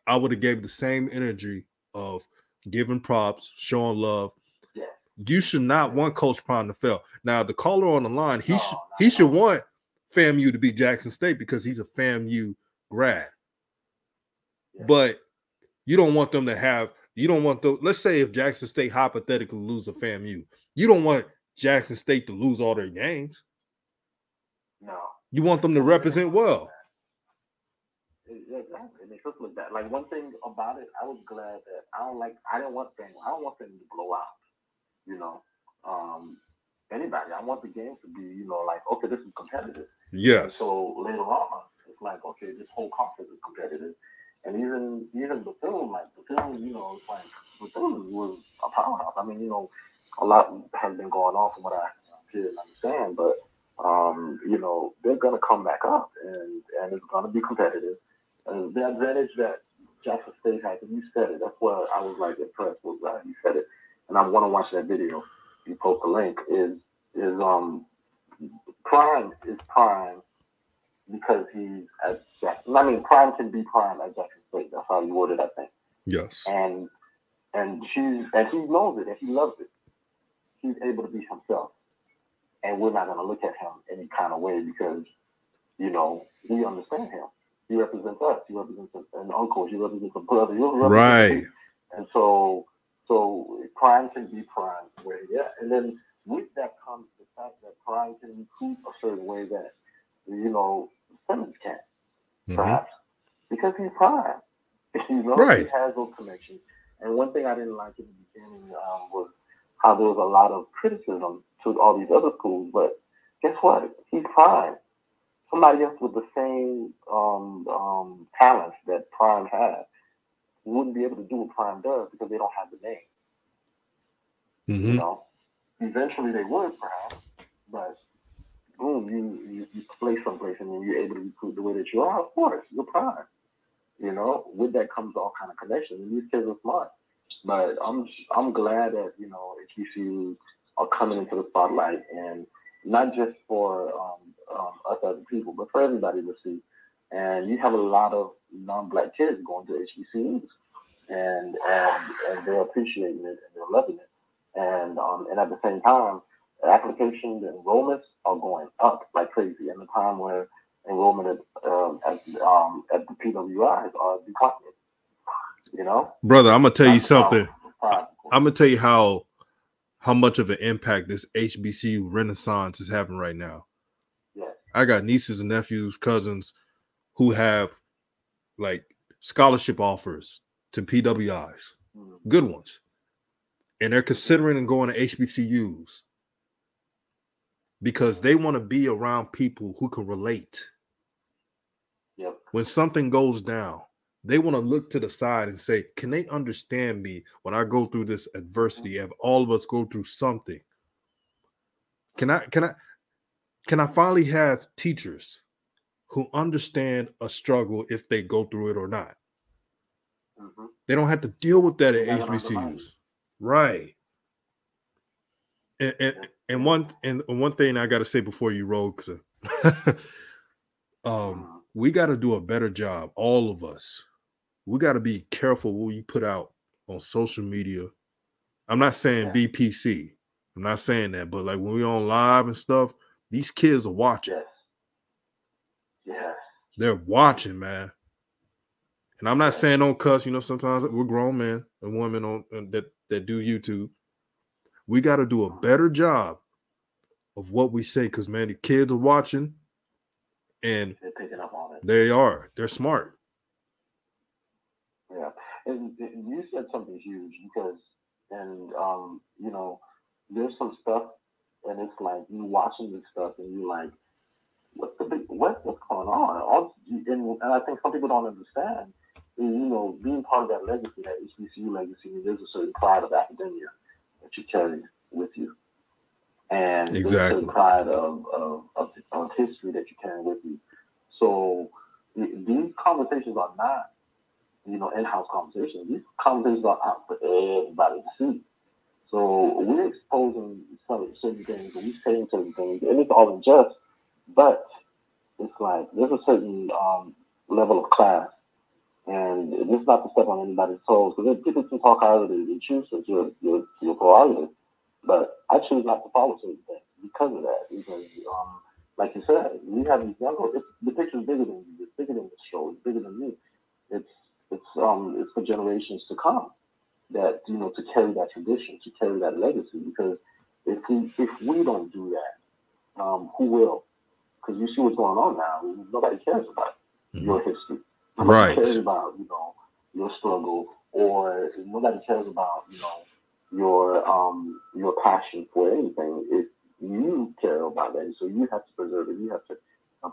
S1: I would have gave the same energy of giving props, showing love.
S5: Yeah.
S1: You should not want Coach Prime to fail. Now, the caller on the line, he should want FAMU to beat Jackson State because he's a FAMU grad. Yeah. But you don't want them to have. You don't want the. Let's say if Jackson State hypothetically lose a FAMU, you don't want Jackson State to lose all their games.
S5: No.
S1: You want them to represent well.
S5: Exactly. It makes us look bad. Like, one thing about it, I was glad that I don't want them to blow out. Anybody. I want the game to be, like, okay, this is competitive.
S1: Yes.
S5: And so later on, it's like, okay, this whole conference is competitive. And even Bethune, it's like Bethune was a powerhouse. I mean, a lot has been going on from what I hear and understand, but they're gonna come back up, and it's gonna be competitive. And the advantage that Jackson State has, and you said it, that's where I was like impressed with that. You said it, and I want to watch that video. You post the link. Is Prime is Prime because he's at Jackson. I mean, Prime can be Prime at Jackson State. That's how you worded it, I think.
S1: Yes.
S5: And he knows it, and he loves it. He's able to be himself, and we're not going to look at him any kind of way because, we understand him. He represents us. He represents an uncle. He represents a brother.
S1: Right.
S5: And so Prime can be Prime where he is. And then with that comes the fact that Prime can recruit a certain way that, Simmons can't, perhaps, because he's Prime.
S1: Right.
S5: He has those connections. And one thing I didn't like in the beginning was how there was a lot of criticism to all these other schools. But guess what? He's Prime. Somebody else with the same talents that Prime has wouldn't be able to do what Prime does because they don't have the name.
S1: Mm-hmm.
S5: Eventually they would, perhaps, but boom, you play someplace and then you're able to recruit the way that you are. Of course, you're Prime. With that comes all kind of connections, and these kids are smart. But I'm glad that HBCUs are coming into the spotlight, and not just for us as people, but for everybody to see. And you have a lot of non-Black kids going to HBCUs, and they're appreciating it and they're loving it. And at the same time, applications and enrollments are going up like crazy. In the time where enrollment at the PWIs are declining.
S1: Brother, I'm gonna tell you something. I'm gonna tell you how much of an impact this HBCU renaissance is having right now.
S5: Yeah.
S1: I got nieces and nephews, cousins who have like scholarship offers to PWIs, good ones, and they're considering going to HBCUs. because they want to be around people who can relate.
S5: Yep.
S1: When something goes down, they want to look to the side and say, can they understand me when I go through this adversity? Have all of us go through something? Can I finally have teachers who understand a struggle if they go through it or not?
S5: Mm-hmm.
S1: They don't have to deal with that at
S5: They're not gonna undermine
S1: HBCUs. Right. And one thing I got to say before you roll, because we got to do a better job, all of us. We got to be careful what we put out on social media. I'm not saying BPC. I'm not saying that, but like when we're on live and stuff, these kids are watching.
S5: Yes. Yes.
S1: They're watching, man. And I'm not saying don't cuss. You know, sometimes we're grown men and women on that do YouTube. We got to do a better job of what we say, because man, the kids are watching, and
S5: they're picking up on it.
S1: They are. They're smart.
S5: Yeah, and you said something huge because, and you know, there's some stuff, and it's like you watching this stuff, and you're like, what's going on? And I think some people don't understand. You know, being part of that legacy, that HBCU legacy, there's a certain pride of academia that you carry with you, and there's a certain pride of history that you carry with you. So these conversations are not, you know, in-house conversations. These conversations are out for everybody to see. So we're exposing certain things, and we're saying certain things, and it's all in jest. But it's like there's a certain level of class, and it's not to step on anybody's toes, because people can talk however they choose. It's your prerogative. But I choose not to follow certain things because of that. Because like you said, we have these young. The picture is bigger than you. It's bigger than the show. It's bigger than me. It's for generations to come that, you know, to carry that tradition, to carry that legacy. Because if we don't do that, who will? Because you see what's going on now. Nobody cares about your history. Nobody cares about, you know, your struggle, or nobody cares about, you know, your passion for anything. If you care about that, so you have to preserve it. You have to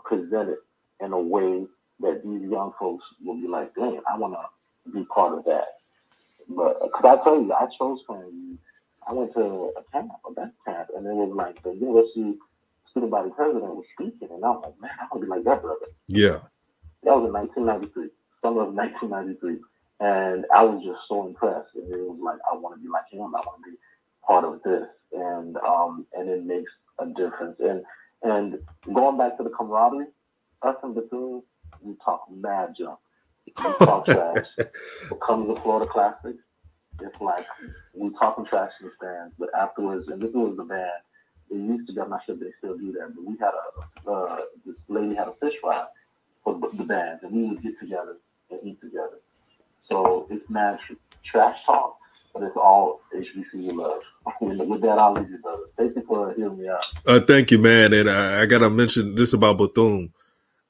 S5: present it in a way that these young folks will be like, dang, I want to be part of that. But because I tell you, I chose FAMU. I went to a best camp, and it was like the university student body president was speaking, and I was like, man, I want to be like that brother.
S1: Yeah.
S5: That was in 1993, summer of 1993. And I was just so impressed. And it was like, I want to be like him. I want to be part of this. And it makes a difference. And going back to the camaraderie, us and Bethune, we talk mad junk. We talk trash. What comes to Florida Classics, it's like we talking trash in the stands, but afterwards, and this was the band. It used to be, I'm not sure if they still do that, but we had this lady had a fish fry for the band, and we would get together and eat together. So it's mad trash talk, but it's all HBCU love. With that, I'll leave you, brother. Thank you for hearing me out.
S1: Thank you, man. And I got to mention this about Bethune.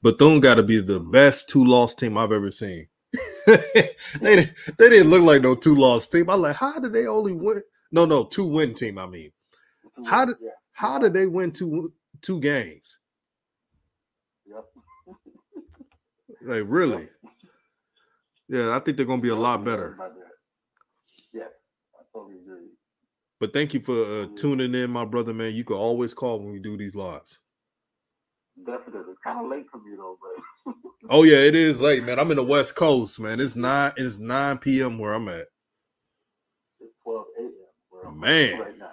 S1: Bethune got to be the best 2-loss team I've ever seen. they didn't look like no 2-loss team. I'm like, how did they only win? No, 2-win team, I mean. How did they win two games?
S5: Yep.
S1: Like, really? Yeah, I think they're going to be a lot better.
S5: Yeah, I totally agree.
S1: But thank you for tuning in, my brother, man. You can always call when we do these lives.
S5: Definitely. It's kind of late for me, though, but...
S1: Oh, yeah, it is late, man. I'm in the West Coast, man. It's 9 p.m. where I'm at.
S5: It's 12 a.m. where I'm
S1: at
S5: right now.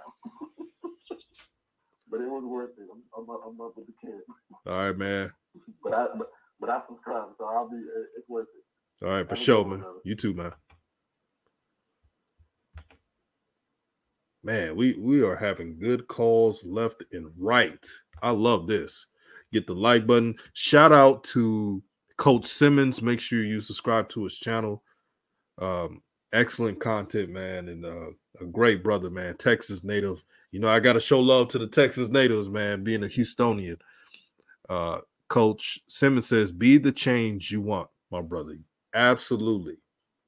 S5: But it was worth it. I'm up with the kids.
S1: All right, man.
S5: But I subscribe, so I'll be. It's worth it.
S1: All right, for sure, man. You too, man. Man, we are having good calls left and right. I love this. Get the like button. Shout out to Coach Simmons. Make sure you subscribe to his channel. Excellent content, man, and a great brother, man. Texas native. You know, I got to show love to the Texas natives, man, being a Houstonian. Coach Simmons says, be the change you want, my brother. Absolutely.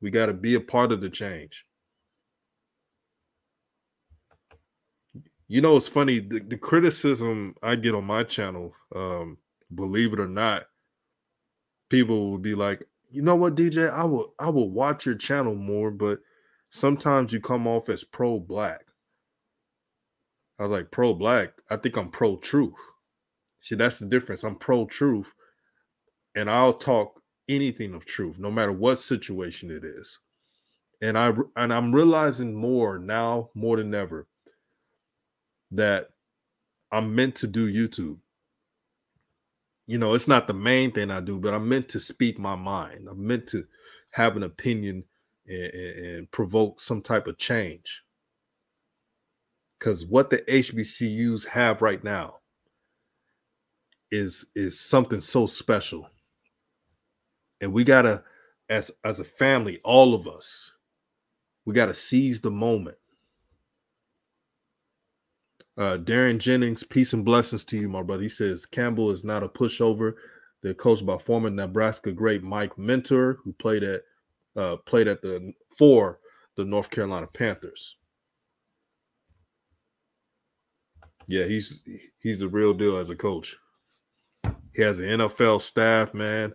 S1: We got to be a part of the change. You know, it's funny, the criticism I get on my channel, believe it or not, people will be like, you know what, DJ, I will watch your channel more, but sometimes you come off as pro-black. I was like, pro-black? I think I'm pro-truth. See, that's the difference. I'm pro-truth, and I'll talk anything of truth, no matter what situation it is. And I'm realizing more now, more than ever, that I'm meant to do YouTube. You know, it's not the main thing I do, but I'm meant to speak my mind. I'm meant to have an opinion and provoke some type of change. Because what the HBCUs have right now is something so special. And we gotta, as a family, all of us, we gotta seize the moment. Darren Jennings, peace and blessings to you, my brother. He says Campbell is not a pushover. They're coached by former Nebraska great Mike Mentor, who played for the North Carolina Panthers. Yeah, he's the real deal as a coach. He has an NFL staff, man.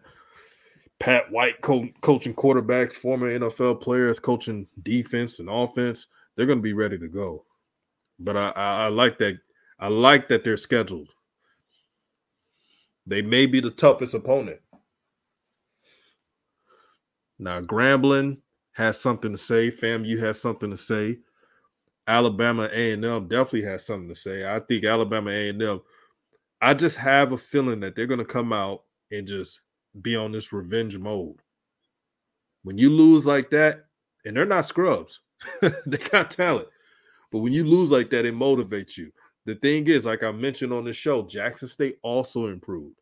S1: Pat White coaching quarterbacks, former NFL players coaching defense and offense. They're going to be ready to go. But I like that. I like that they're scheduled. They may be the toughest opponent. Now, Grambling has something to say. FAMU has something to say. Alabama A&M definitely has something to say. I think Alabama A&M, I just have a feeling that they're going to come out and just be on this revenge mode. When you lose like that, and they're not scrubs, they got talent. But when you lose like that, it motivates you. The thing is, like I mentioned on the show, Jackson State also improved.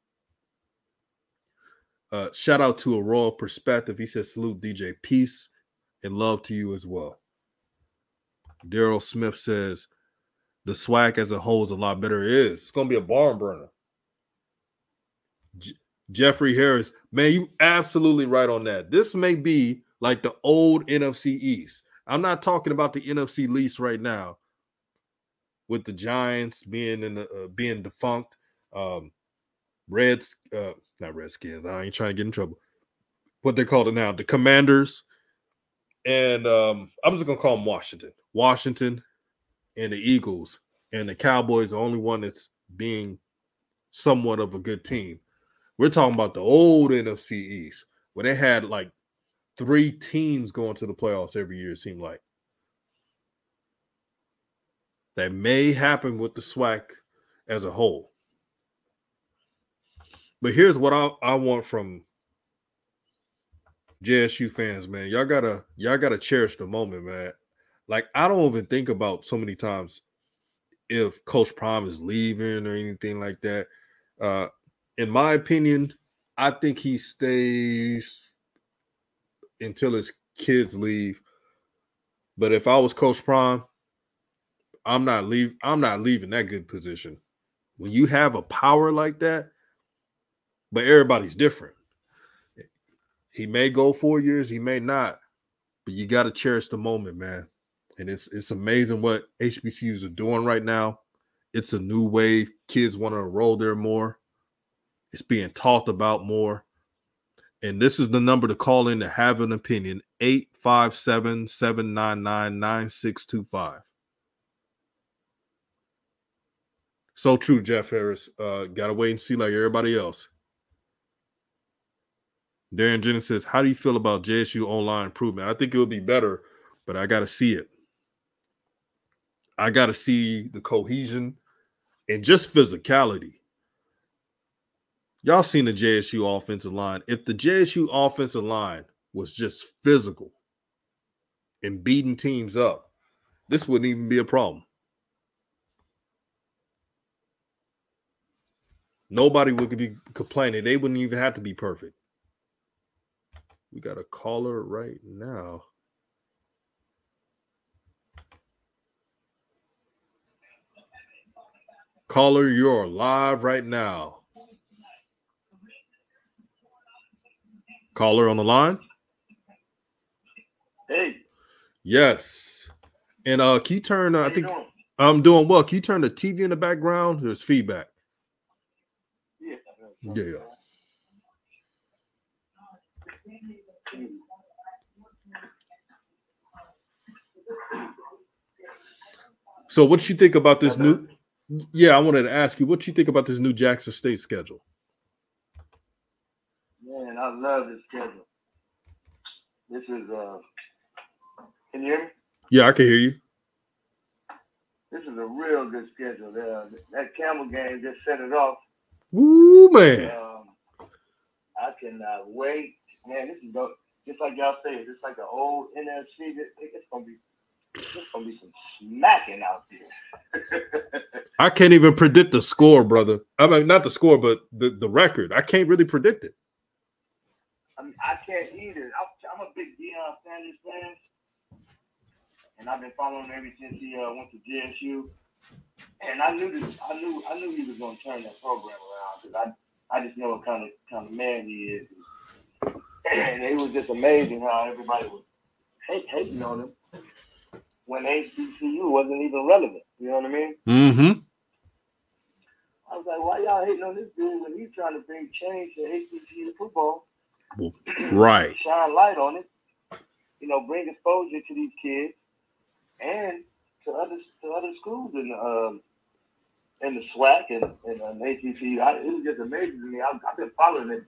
S1: Shout out to A Royal Perspective. He says, salute DJ, peace and love to you as well. Daryl Smith says, the SWAC as a whole is a lot better. It is. It's going to be a barn burner. Jeffrey Harris, man, you absolutely right on that. This may be like the old NFC East. I'm not talking about the NFC least right now, with the Giants being being defunct. Not Redskins. I ain't trying to get in trouble. What they call it now, the Commanders, and I'm just gonna call them Washington, and the Eagles, and the Cowboys. The only one that's being somewhat of a good team. We're talking about the old NFC East, where they had like 3 teams going to the playoffs every year, it seemed like. That may happen with the SWAC as a whole. But here's what I want from JSU fans, man. Y'all gotta cherish the moment, man. Like, I don't even think about so many times if Coach Prime is leaving or anything like that. In my opinion, I think he stays until his kids leave. But if I was Coach Prime, I'm not leaving that good position. When you have a power like that, but everybody's different. He may go 4 years, he may not, but you got to cherish the moment, man. And it's amazing what HBCUs are doing right now. It's a new wave. Kids want to enroll there more. It's being talked about more. And this is the number to call in to have an opinion, 857-799-9625. So true, Jeff Harris. Gotta wait and see like everybody else. Darren Jennings says, how do you feel about JSU online improvement? I think it would be better, but I got to see it. I got to see the cohesion and just physicality. Y'all seen the JSU offensive line. If the JSU offensive line was just physical and beating teams up, this wouldn't even be a problem. Nobody would be complaining. They wouldn't even have to be perfect. We got a caller right now. Caller, you're live right now. Caller on the line?
S3: Hey.
S1: Yes. And can you turn, I think I'm doing well. Can you turn the TV in the background? There's feedback. Yeah. So what you think about this new? Yeah, I wanted to ask you what you think about this new Jackson State schedule.
S4: Man, I love this schedule. This is can you hear me?
S1: Yeah, I can hear you.
S4: This is a real good schedule. That Campbell game just set it off.
S1: Woo, man.
S4: I cannot wait. Man, this is just like y'all say, it's like an old NFC. It's gonna be some smacking out there.
S1: I can't even predict the score, brother. I mean, not the score, but the record. I can't really predict it.
S4: I mean, I can't either. I'm a big Deion Sanders fan, and I've been following him ever since he went to JSU. And I knew he was going to turn that program around because I just know what kind of man he is. And it was just amazing how everybody was hating on him when HBCU wasn't even relevant. You know what I mean?
S1: Mm-hmm.
S4: I was like, why y'all hating on this dude when he's trying to bring change to HBCU football?
S1: Right.
S4: Shine light on it. You know, bring exposure to these kids and to other schools in the SWAC and HBCU. It was just amazing to me. I've been following it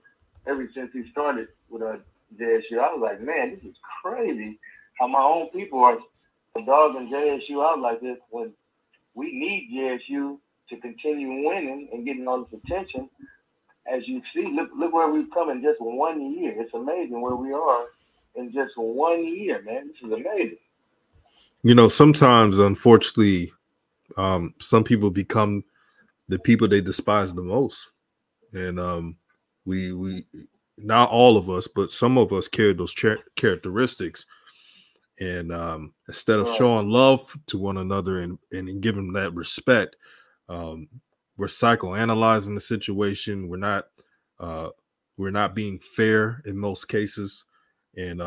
S4: ever since he started with JSU. I was like, man, this is crazy how my own people are dogging JSU out like this when we need JSU to continue winning and getting all this attention. As you see, look where we've come in just 1 year. It's amazing where we are in just 1 year, man. This is amazing.
S1: You know, sometimes, unfortunately, some people become the people they despise the most. And we not all of us, but some of us carry those characteristics. And instead of showing love to one another and giving that respect, we're psychoanalyzing the situation. We're not being fair in most cases. And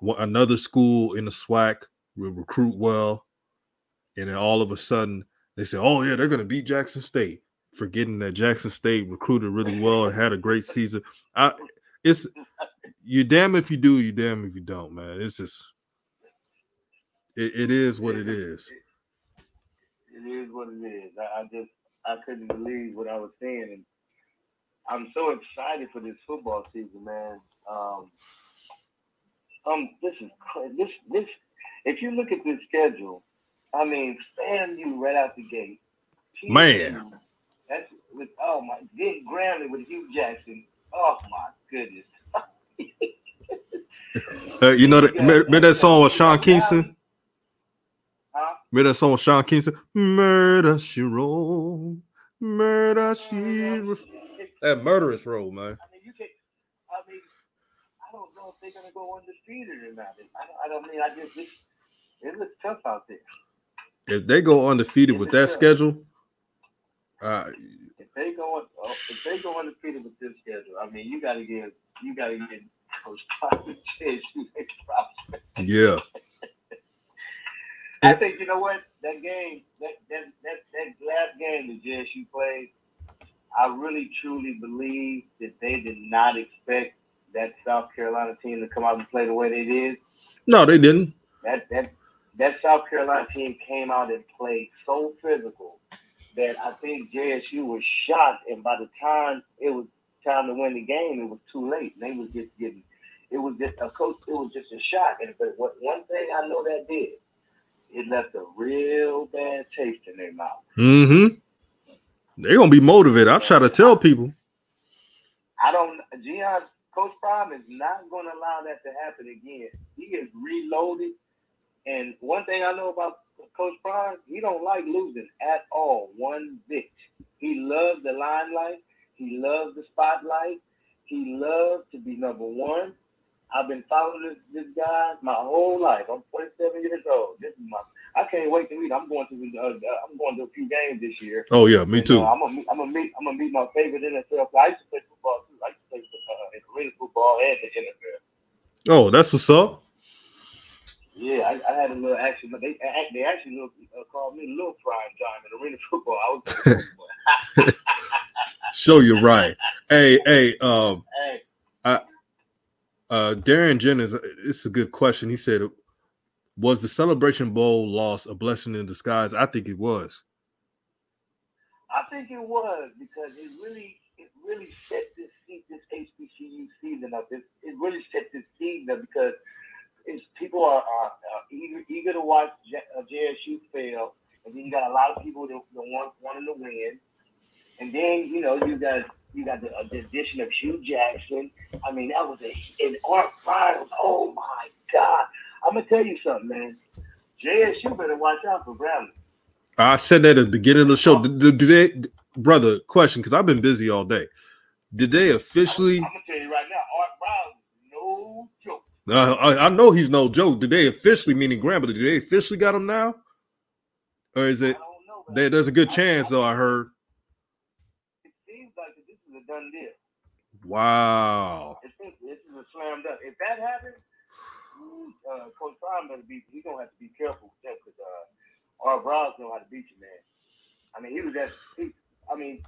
S1: another school in the SWAC will recruit well, and then all of a sudden they say, "Oh yeah, they're going to beat Jackson State," forgetting that Jackson State recruited really well and had a great season. It's you damn if you do, you damn if you don't, man. It's just it is what it is.
S4: It is what it is. I couldn't believe what I was seeing, and I'm so excited for this football season, man. This is this. If you look at this schedule, I mean, FAMU right out the gate,
S1: man.
S4: That's with getting Grammy with Hugh Jackson. Oh my goodness.
S1: You know remember that song with Sean Kingston? Remember that song with Sean Kingston? Murder She Wrote, Murder She Wrote. That murderous role, man.
S4: I don't know if they're gonna go undefeated or not. It looks tough out there.
S1: If they go undefeated with that schedule,
S4: if they go undefeated with this schedule, I mean, you gotta give Coach Prime a chance.
S1: Yeah.
S4: I think you know what, that game, that last game that JSU played, I really truly believe that they did not expect that South Carolina team to come out and play the way they did.
S1: No, they didn't.
S4: That South Carolina team came out and played so physical that I think JSU was shocked, and by the time it was time to win the game, it was too late. They was just getting. It was just a shock. But one thing I know that did, it left a real bad taste in their mouth.
S1: Mm-hmm. They're gonna be motivated. I try to tell people.
S4: Coach Prime is not going to allow that to happen again. He is reloaded. And one thing I know about Coach Prime, he don't like losing at all, one bit. He loves the limelight. He loves the spotlight. He loves to be number one. I've been following this guy my whole life. I'm 47 years old. I can't wait to meet him. I'm going to a few games this year.
S1: Oh yeah, me too.
S4: I'm gonna meet my favorite NFL. I used to play football too. I used to play arena football and the NFL.
S1: Oh, that's what's up.
S4: Yeah, I had a little action, but they actually called me Little Prime John in arena football. I was
S1: Show you right. Hey,
S4: hey.
S1: Darren Jennings, it's a good question. He said, was the Celebration Bowl loss a blessing in disguise? I think it was.
S4: I think it was because it really set this HBCU season up. It really set this season up because people are eager to watch JSU fail, and then you got a lot of people that wanting to win, and then you got the addition of Hugh Jackson. I mean, that was an Art Briles. Oh my God! I'm gonna tell you something, man. JSU better watch out for Bramlett.
S1: I said that at the beginning of the show. Do they, brother? Question, because I've been busy all day. Did they officially?
S4: I'm gonna tell you right now, Art Briles, no joke.
S1: I know he's no joke. Did they officially, meaning Grambling, did they officially got him now, or is it?
S4: I don't know.
S1: There's a good chance, though. I heard.
S4: It seems like this is a done deal.
S1: Wow.
S4: This is a slam dunk. If that happens, Coach Prime he's gonna have to be careful with that because Art Briles know how to beat you, man. I mean,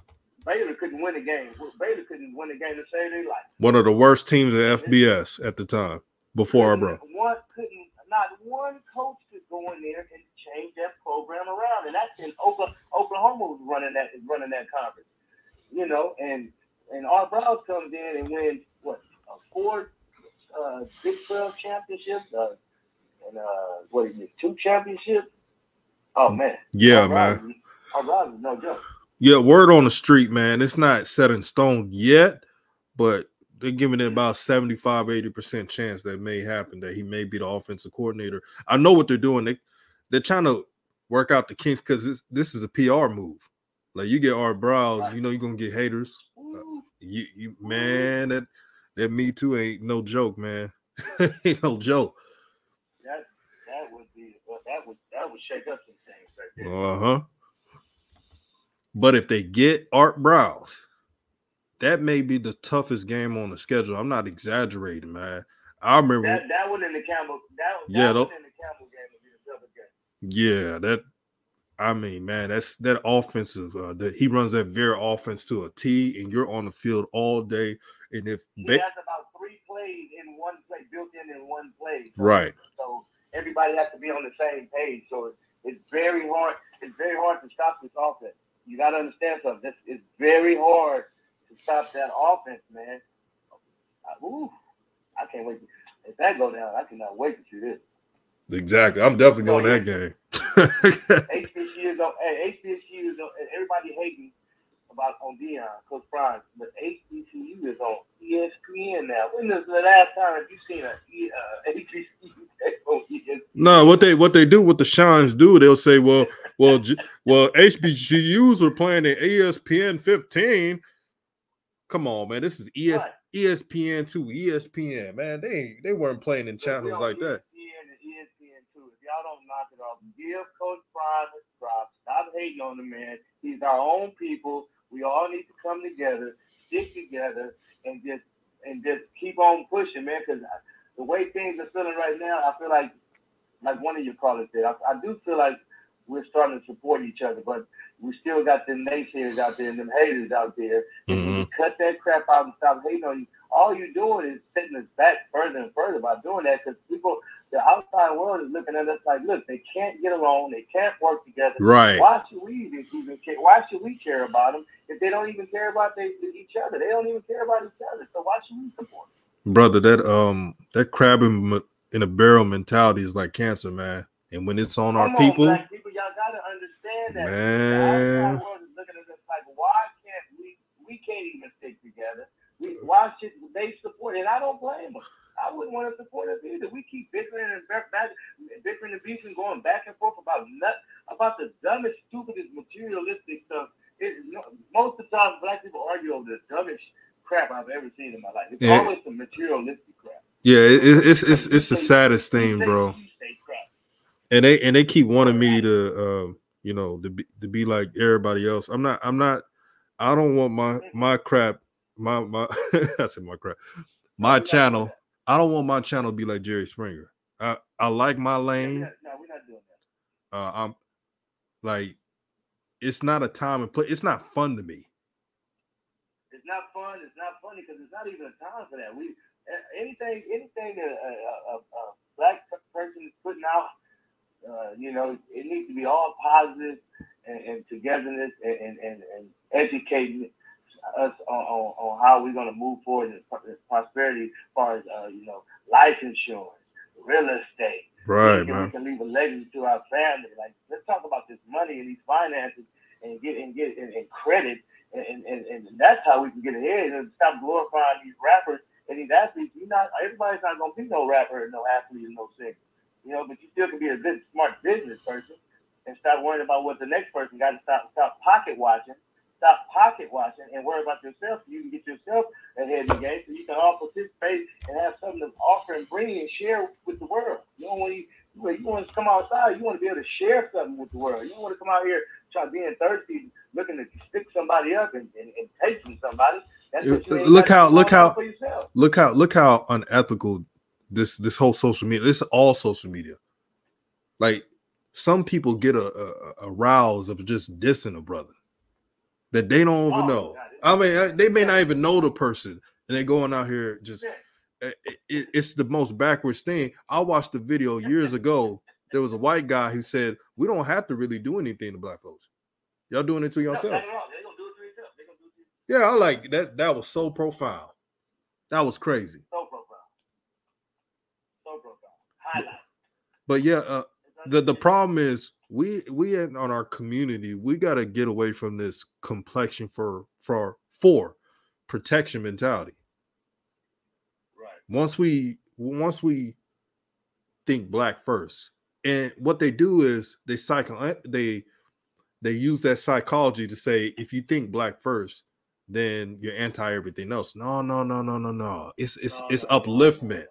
S4: Baylor couldn't win a game. Baylor couldn't win a game to save their life.
S1: One of the worst teams in FBS at the time before Art Briles.
S4: Not one coach could go in there and change that program around, and that's in Oklahoma was running that conference, and Art Briles comes in and wins four Big 12 championships and 2 championships. Oh man,
S1: yeah, man.
S4: Art Briles is no joke.
S1: Yeah, word on the street, man. It's not set in stone yet, but they're giving it about 75-80% chance that may happen, that he may be the offensive coordinator. I know what they're doing. They're trying to work out the kinks because this is a PR move. Like you get Art Briles,
S4: right.
S1: You're gonna get haters. Man, that Me Too ain't no joke, man. Ain't no joke.
S4: That would shake up some things right there.
S1: Uh-huh. But if they get Art Briles, that may be the toughest game on the schedule. I'm not exaggerating, man. I remember
S4: that one in the Campbell. That one in the Campbell game would be the toughest game.
S1: Yeah, that's that offensive. That he runs that very offense to a T, and you're on the field all day. And if
S4: he has about 3 plays in one play, built in one play.
S1: Right.
S4: So everybody has to be on the same page. So it's very hard. It's very hard to stop this offense. You got to understand something. It's very hard to stop that offense, man. I can't wait. If that go down, I cannot wait to see this.
S1: Exactly. I'm definitely going that game.
S4: HBCU is on. Everybody hating on Deion, Coach Prime, but HBCU is on ESPN now. When was the last time you seen a HBCU on ESPN?
S1: No, what they do, what the Shines do, they'll say, well, HBCUs are playing in ESPN 15. Come on, man. This is ESPN 2, ESPN, man. They weren't playing in channels like that.
S4: ESPN 2. If y'all don't knock it off, give Coach Prime his props. Stop hating on the man. He's our own people. We all need to come together, stick together, and just keep on pushing, man. Because the way things are feeling right now, I feel like one of your callers said, I do feel like we're starting to support each other, but we still got them naysayers out there and them haters out there.
S1: Mm-hmm.
S4: If you cut that crap out and stop hating on you, all you're doing is setting us back further and further by doing that, because the outside world is looking at us like, look, they can't get along, they can't work together.
S1: Right.
S4: Why should we even care? Why should we care about them if they don't even care about each other? They don't even care about each other. So why should we support them?
S1: Brother, that crab in a barrel mentality is like cancer, man. And when it's on our people,
S4: black people, y'all gotta understand that.
S1: Man.
S4: The outside world is looking at us like, why can't we can't even stick together? Why should they support it? And I don't blame them. I wouldn't want to support us either. We keep bickering and beefing, going back and forth about the dumbest, stupidest, materialistic stuff. Most of the time, black people argue over the dumbest crap I've ever seen in my life. It's always some materialistic crap.
S1: Yeah, it's the saddest thing, bro. And they keep wanting me to to be like everybody else. I don't want my crap, my I said my crap. My channel. I don't want my channel to be like Jerry Springer. I like my lane.
S4: Now
S1: I'm like, it's not a time and place. It's not fun to me.
S3: It's not fun. It's not funny because it's not even a time for that. Anything that a black person is putting out, it needs to be all positive and togetherness and educating us on how we're going to move forward in prosperity as far as life insurance, real estate.
S1: Right,
S3: we
S1: man.
S3: can leave a legacy to our family. Like, let's talk about this money and these finances and get credit, and that's how we can get ahead and stop glorifying these rappers and these athletes. Everybody's not gonna be no rapper, no athlete, and no singer. But you still can be a good, smart business person and stop worrying about what the next person got to stop pocket watching. Stop pocket watching and worry about yourself so you can get yourself ahead in the game so you can all participate and have something to offer and bring and share with the world. You want to come outside, you want to be able to share something with the world. You don't want to come out here being thirsty, looking to stick somebody up and take from somebody. That's what
S1: look how unethical this whole social media. This is all social media. Like, some people get a rouse of just dissing a brother that they don't even know. I mean, they may not even know the person, and they're going out here just. It's the most backwards thing. I watched the video years ago. There was a white guy who said, "We don't have to really do anything to black folks. Y'all doing it to yourself." Yeah, I like that. That was so profound. That was crazy.
S3: So profound. Highlight.
S1: But yeah, the problem is we on our community, we got to get away from this complexion for protection mentality. Right. Once we think black first, and what they do is they use that psychology to say, if you think black first, then you're anti everything else. No. It's upliftment.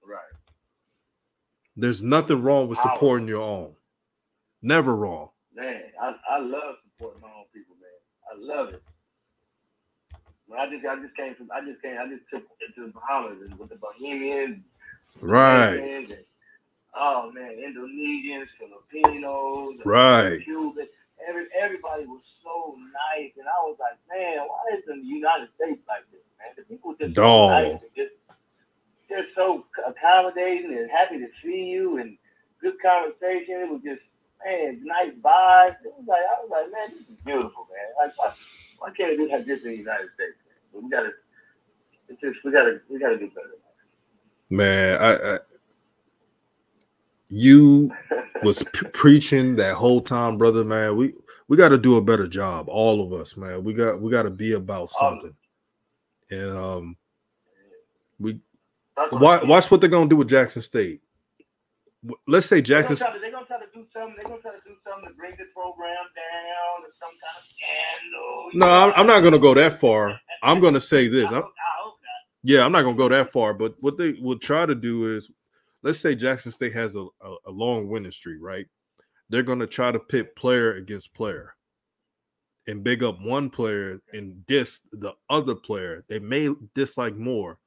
S3: Right.
S1: There's nothing wrong with supporting your own. Never wrong.
S3: Man, I love supporting my own people, man. I love it. I just took it to the Bahamas and with the Bahamians.
S1: Right.
S3: Indonesians, Filipinos,
S1: right.
S3: Cubans. Everybody was so nice, and I was like, man, why isn't the United States like this, man? The people just so nice and they're so accommodating and happy to see you and good conversation. It was just, man, nice vibes. I was like, man, this is beautiful, man. Like, why can't we have this in the United States, man? We gotta do better.
S1: Man, you was preaching that whole time, brother, man. We got to do a better job, all of us, man. We got to be about something. And watch what they're gonna do with Jackson State. Let's say Jackson.
S3: They're gonna try to do something. They're gonna try to do something to bring the program down, or some kind of scandal.
S1: No, I'm not gonna go that far. I'm gonna say this.
S3: I hope not.
S1: Yeah, I'm not gonna go that far. But what they will try to do is, let's say Jackson State has a long winning streak, right? They're gonna try to pit player against player, and big up one player and diss the other player they may dislike more.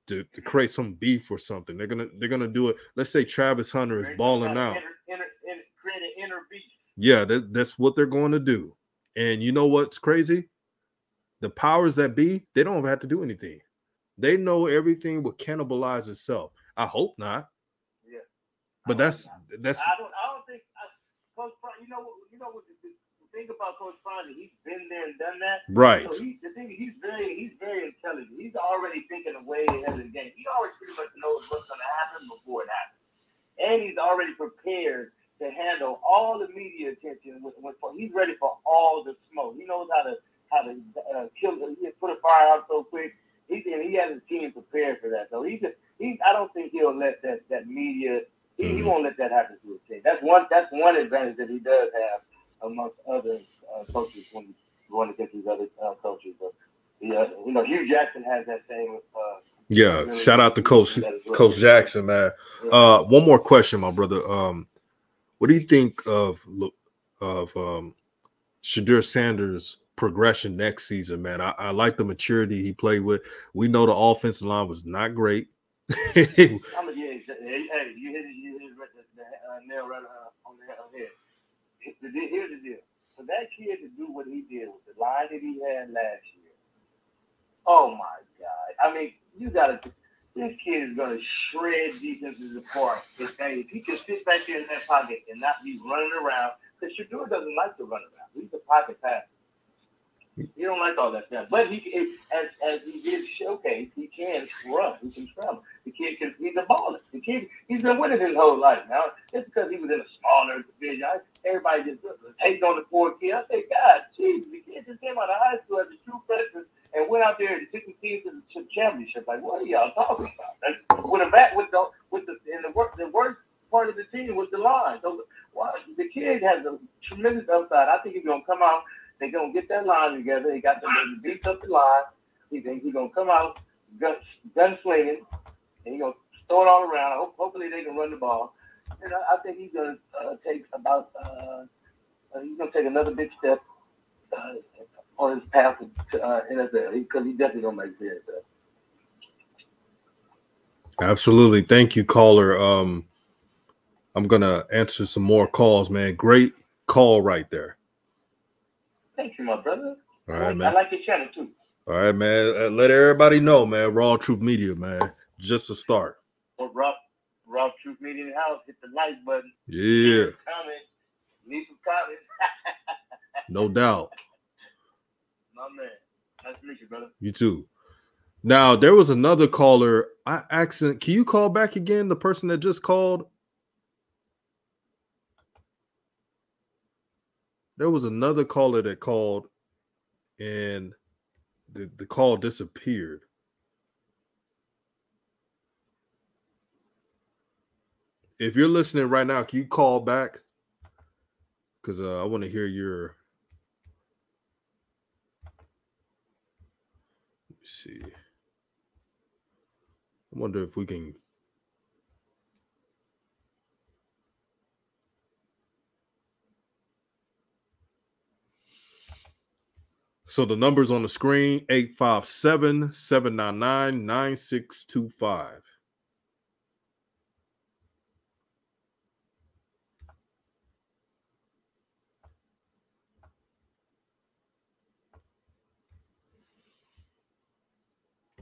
S1: To create some beef or something. They're gonna do it. Let's say Travis Hunter is balling out.
S3: Create an inner beef.
S1: Yeah, that's what they're going to do. And you know what's crazy? The powers that be, they don't have to do anything. They know everything will cannibalize itself. I hope not.
S3: Yeah.
S1: But that's.
S3: I don't think. Coach, you know what the thing about Coach Fonzie, he's been there and done that.
S1: Right.
S3: So he's very intelligent. He's already thinking way ahead of the game. He already pretty much knows what's going to happen before it happens, and he's already prepared to handle all the media attention. He's ready for all the smoke. He knows how to put a fire out so quick. He has his team prepared for that. So I don't think he'll let that media. He won't let that happen to his team. That's one advantage that he does have amongst other coaches when he's going against these other coaches. But Hugh Jackson has that same.
S1: Shout out to Coach Jackson, man. One more question, my brother. What do you think of Shedeur Sanders' progression next season, man? I like the maturity he played with. We know the offensive line was not great.
S3: He's
S6: Hey, you hit the nail right on the head. Here's the deal. For that kid to do what he did with the line that he had last year, oh my God! I mean, you gotta. This kid is gonna shred defenses apart. If he can sit back there in that pocket and not be running around, because Shedeur doesn't like to run around. He's a pocket passer. He don't like all that stuff. But as he did showcase, he can run. He can travel. The kid he's a baller. The kid, he's been winning his whole life. Now, just because he was in a smaller division, everybody just hates on the poor kid. I say, God, geez, the kid just came out of high school as a true freshman and went out there and took the team to the championship. Like, what are y'all talking about? Like, the worst part of the team was the line. So, the kid has a tremendous upside. I think he's gonna come out. They're going to get that line together. They got them beat up the line. He's going to come out gun slinging, and he's going to throw it all around. Hopefully they can run the ball. And I think he's going to take another big step on his path to NFL, because he's definitely going to make the NFL.
S1: Absolutely. Thank you, caller. I'm going to answer some more calls, man. Great call right there.
S6: Thank you, my brother.
S1: All right, man.
S6: I like your channel, too.
S1: All right, man. Let everybody know, man. Raw Truth Media, man. Just a start.
S6: Well, Raw Truth Media in the house. Hit the like button.
S1: Yeah.
S6: Comment. Leave some comments.
S1: No doubt.
S6: My man. Nice to meet you, brother.
S1: You too. Now, there was another caller. Can you call back again? The person that just called? There was another caller that called and the call disappeared. If you're listening right now, can you call back? Because I want to hear your... Let me see. I wonder if we can... So the number's on the screen, 857-799-9625.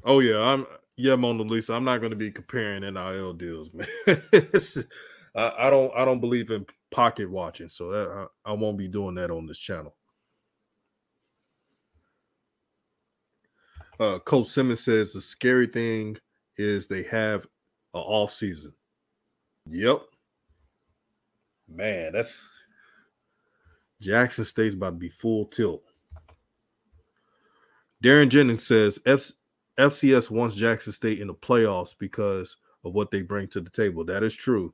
S1: Oh yeah, Mona Lisa. I'm not going to be comparing NIL deals, man. I don't believe in pocket watching, so I won't be doing that on this channel. Coach Simmons says the scary thing is they have an off season. Yep. Man, that's Jackson State's about to be full tilt. Darren Jennings says FCS wants Jackson State in the playoffs because of what they bring to the table. That is true.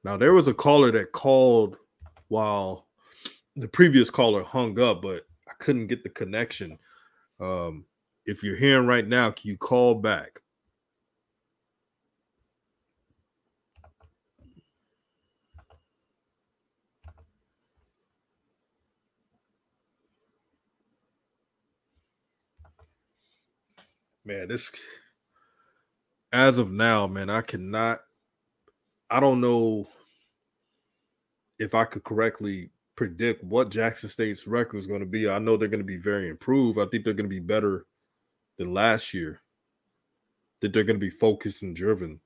S1: Now, there was a caller that called while the previous caller hung up, but I couldn't get the connection. If you're hearing right now, can you call back? Man, as of now, man, I don't know if I could correctly predict what Jackson State's record is going to be. I know they're going to be very improved. I think they're going to be better than last year. That they're going to be focused and driven.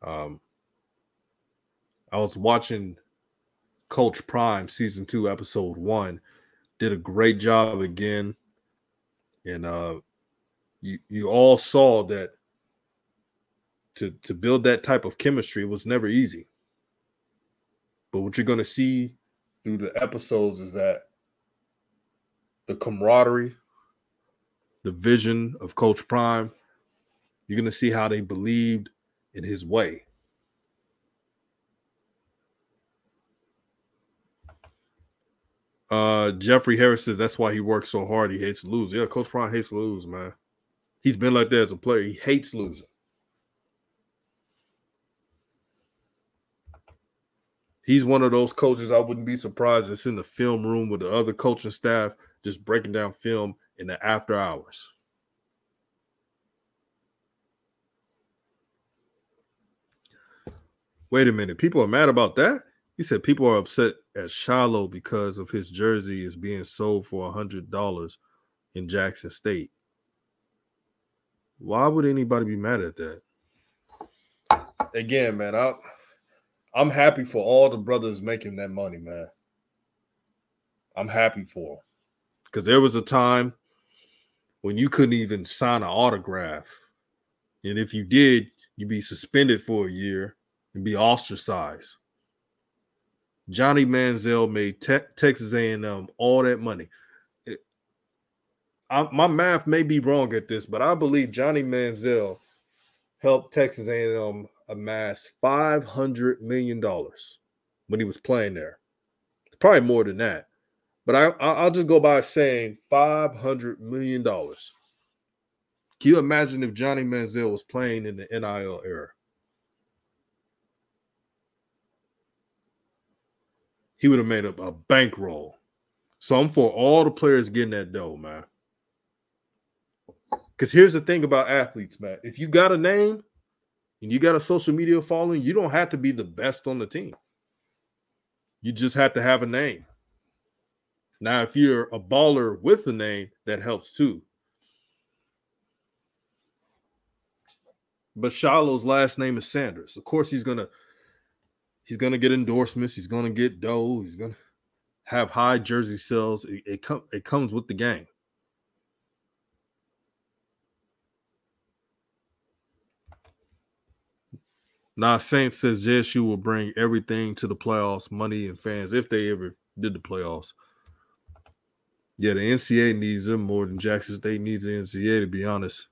S1: I was watching Coach Prime season 2, episode 1. Did a great job again. And you all saw that to build that type of chemistry was never easy. But what you're going to see through the episodes is that the camaraderie, the vision of Coach Prime, you're going to see how they believed in his way. Jeffrey Harris says that's why he works so hard. He hates to lose. Yeah, Coach Prime hates to lose, man. He's been like that as a player. He hates losing. He's one of those coaches I wouldn't be surprised that's in the film room with the other coaching staff just breaking down film in the after hours. Wait a minute. People are mad about that? He said people are upset at Shiloh because of his jersey is being sold for $100 in Jackson State. Why would anybody be mad at that? Again, man, I'm happy for all the brothers making that money, man. I'm happy for them. Because there was a time when you couldn't even sign an autograph. And if you did, you'd be suspended for a year and be ostracized. Johnny Manziel made Texas A&M all that money. My math may be wrong at this, but I believe Johnny Manziel helped Texas A&M amass $500 million when he was playing there. Probably more than that. But I'll just go by saying $500 million. Can you imagine if Johnny Manziel was playing in the NIL era? He would have made up a bankroll. So I'm for all the players getting that dough, man. Because here's the thing about athletes, man. If you got a name and you got a social media following, you don't have to be the best on the team. You just have to have a name. Now, if you're a baller with a name, that helps too. But Shiloh's last name is Sanders. Of course, he's gonna get endorsements. He's gonna get dough. He's gonna have high jersey sales. It comes with the game. Now, Saints says JSU will bring everything to the playoffs, money and fans, if they ever did the playoffs. Yeah, the NCAA needs them more than Jackson State needs the NCAA, to be honest.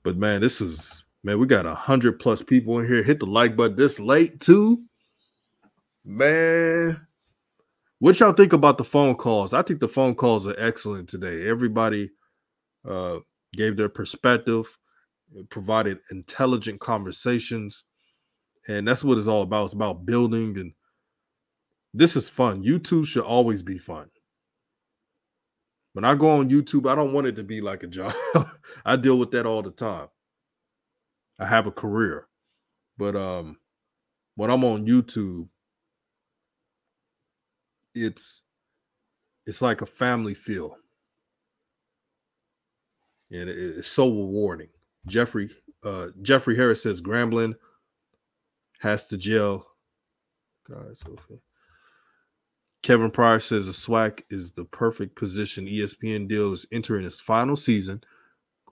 S1: But, man, we got 100+ people in here. Hit the like button this late, too. Man, what y'all think about the phone calls? I think the phone calls are excellent today. Everybody gave their perspective, provided intelligent conversations, and that's what it's all about. It's about building, and this is fun. YouTube should always be fun. When I go on YouTube, I don't want it to be like a job. I deal with that all the time. I have a career. But when I'm on YouTube, it's like a family feel. And it's so rewarding. Jeffrey Harris says Grambling has to jail. Guys, okay. Kevin Pryor says the SWAC is the perfect position. ESPN deal is entering its final season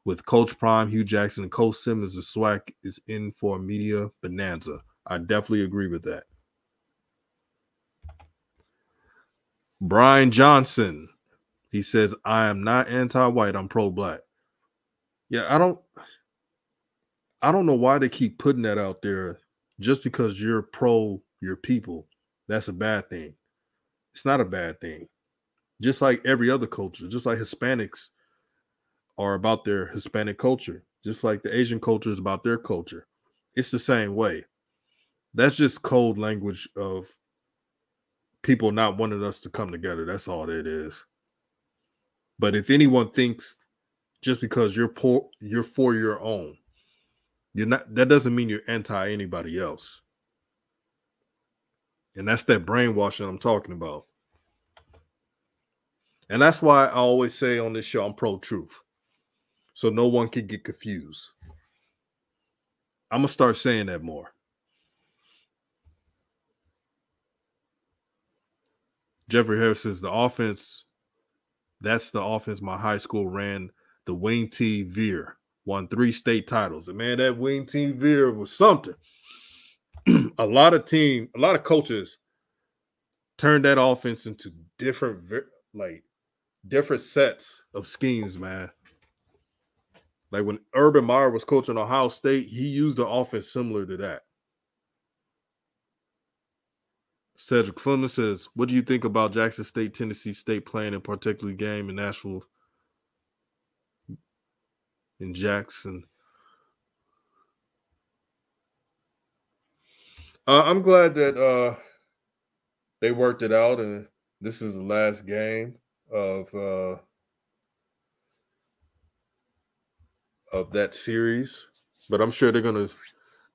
S1: with Coach Prime, Hugh Jackson, and Coach Simmons. The SWAC is in for a media bonanza. I definitely agree with that. Brian Johnson, he says, I am not anti-white. I'm pro-black. Yeah, I don't know why they keep putting that out there. Just because you're pro your people, that's a bad thing. It's not a bad thing. Just like every other culture, just like Hispanics are about their Hispanic culture, just like the Asian culture is about their culture. It's the same way. That's just code language of people not wanting us to come together. That's all it is. But if anyone thinks just because you're poor, you're for your own, you're not, that doesn't mean you're anti anybody else. And that's that brainwashing I'm talking about. And that's why I always say on this show, I'm pro-truth. So no one can get confused. I'm going to start saying that more. Jeffrey Harris says the offense, that's the offense my high school ran. The wing T Veer won 3 state titles. And man, that wing T Veer was something. A lot of coaches turned that offense into different sets of schemes, man. Like when Urban Meyer was coaching Ohio State, he used the offense similar to that. Cedric Fuller says, what do you think about Jackson State, Tennessee State playing a particular game in Nashville in Jackson? I'm glad that they worked it out, and this is the last game of that series. But I'm sure they're gonna.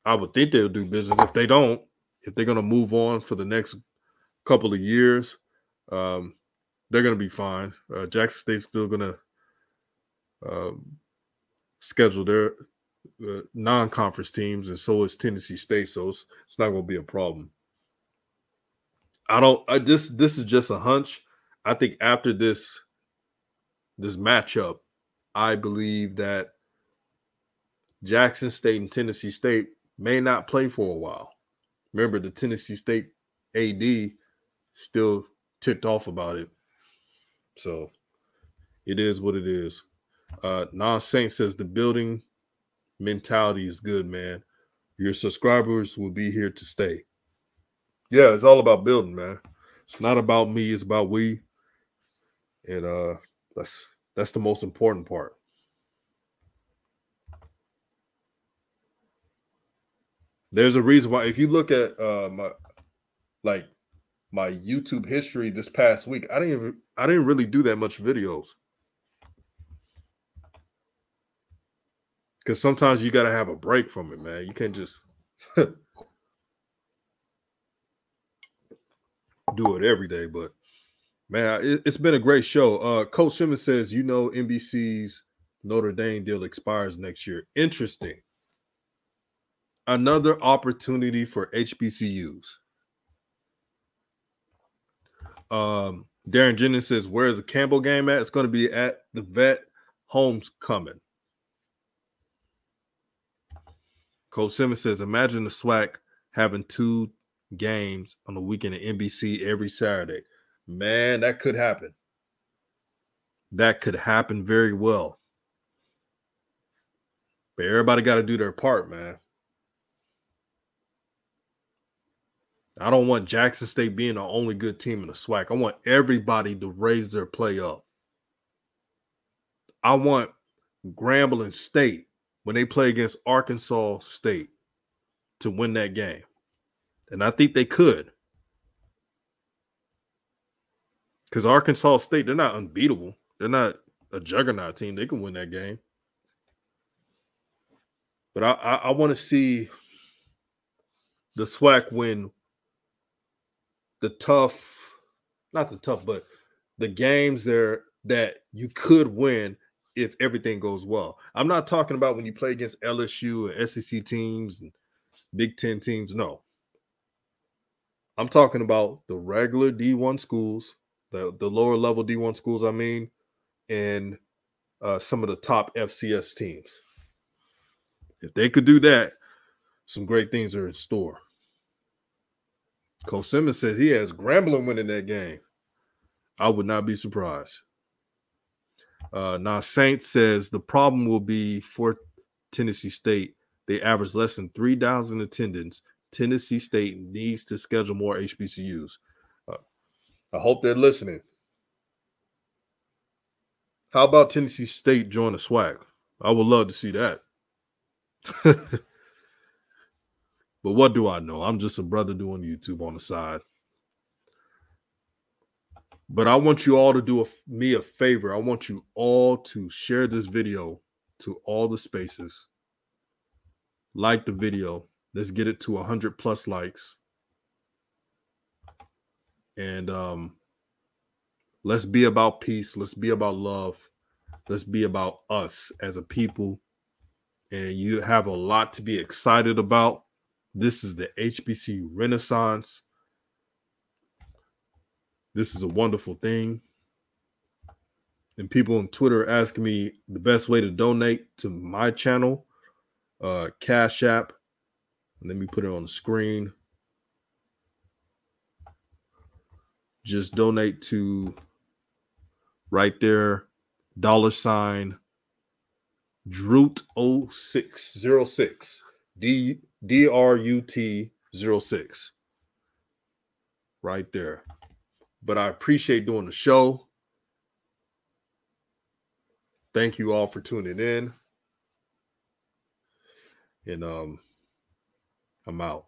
S1: I would think they'll do business. If they don't, if they're gonna move on for the next couple of years, they're gonna be fine. Jackson State's still gonna schedule their non-conference teams, and so is Tennessee State. So it's not gonna be a problem. This is just a hunch. I think after this matchup, I believe that Jackson State and Tennessee State may not play for a while. Remember, the Tennessee State AD still ticked off about it. So it is what it is. Non-Saint says the building mentality is good, man. Your subscribers will be here to stay. Yeah, it's all about building, man. It's not about me, it's about we. And that's the most important part. There's a reason why, if you look at my YouTube history this past week, I didn't really do that much videos. Because sometimes you got to have a break from it, man. You can't just do it every day. But, man, it's been a great show. Coach Simmons says, NBC's Notre Dame deal expires next year. Interesting. Another opportunity for HBCUs. Darren Jennings says, where's the Campbell game at? It's going to be at the Vet Homecoming. Coach Simmons says, imagine the SWAC having 2 games on the weekend at NBC every Saturday. Man, that could happen. That could happen very well. But everybody got to do their part, man. I don't want Jackson State being the only good team in the SWAC. I want everybody to raise their play up. I want Grambling State, when they play against Arkansas State, to win that game. And I think they could. Because Arkansas State, they're not unbeatable. They're not a juggernaut team. They can win that game. But I want to see the SWAC win but the games there that you could win if everything goes well. I'm not talking about when you play against LSU and SEC teams and Big Ten teams. No. I'm talking about the regular D1 schools, the lower level D1 schools, and some of the top FCS teams. If they could do that, some great things are in store. Coach Simmons says he has Grambling winning that game. I would not be surprised. Now, Saint says the problem will be for Tennessee State. They average less than 3,000 attendance. Tennessee State needs to schedule more HBCUs. I hope they're listening. How about Tennessee State join the SWAC? I would love to see that. But what do I know? I'm just a brother doing YouTube on the side. But I want you all to do me a favor. I want you all to share this video to all the spaces. Like the video. Let's get it to 100 plus likes. And let's be about peace. Let's be about love. Let's be about us as a people. And you have a lot to be excited about. This is the HBCU Renaissance. This is a wonderful thing. And people on Twitter are asking me the best way to donate to my channel. Cash App. Let me put it on the screen. Just donate to right there. $. Drut0606. DRUT06. Right there. But I appreciate doing the show. Thank you all for tuning in. And I'm out.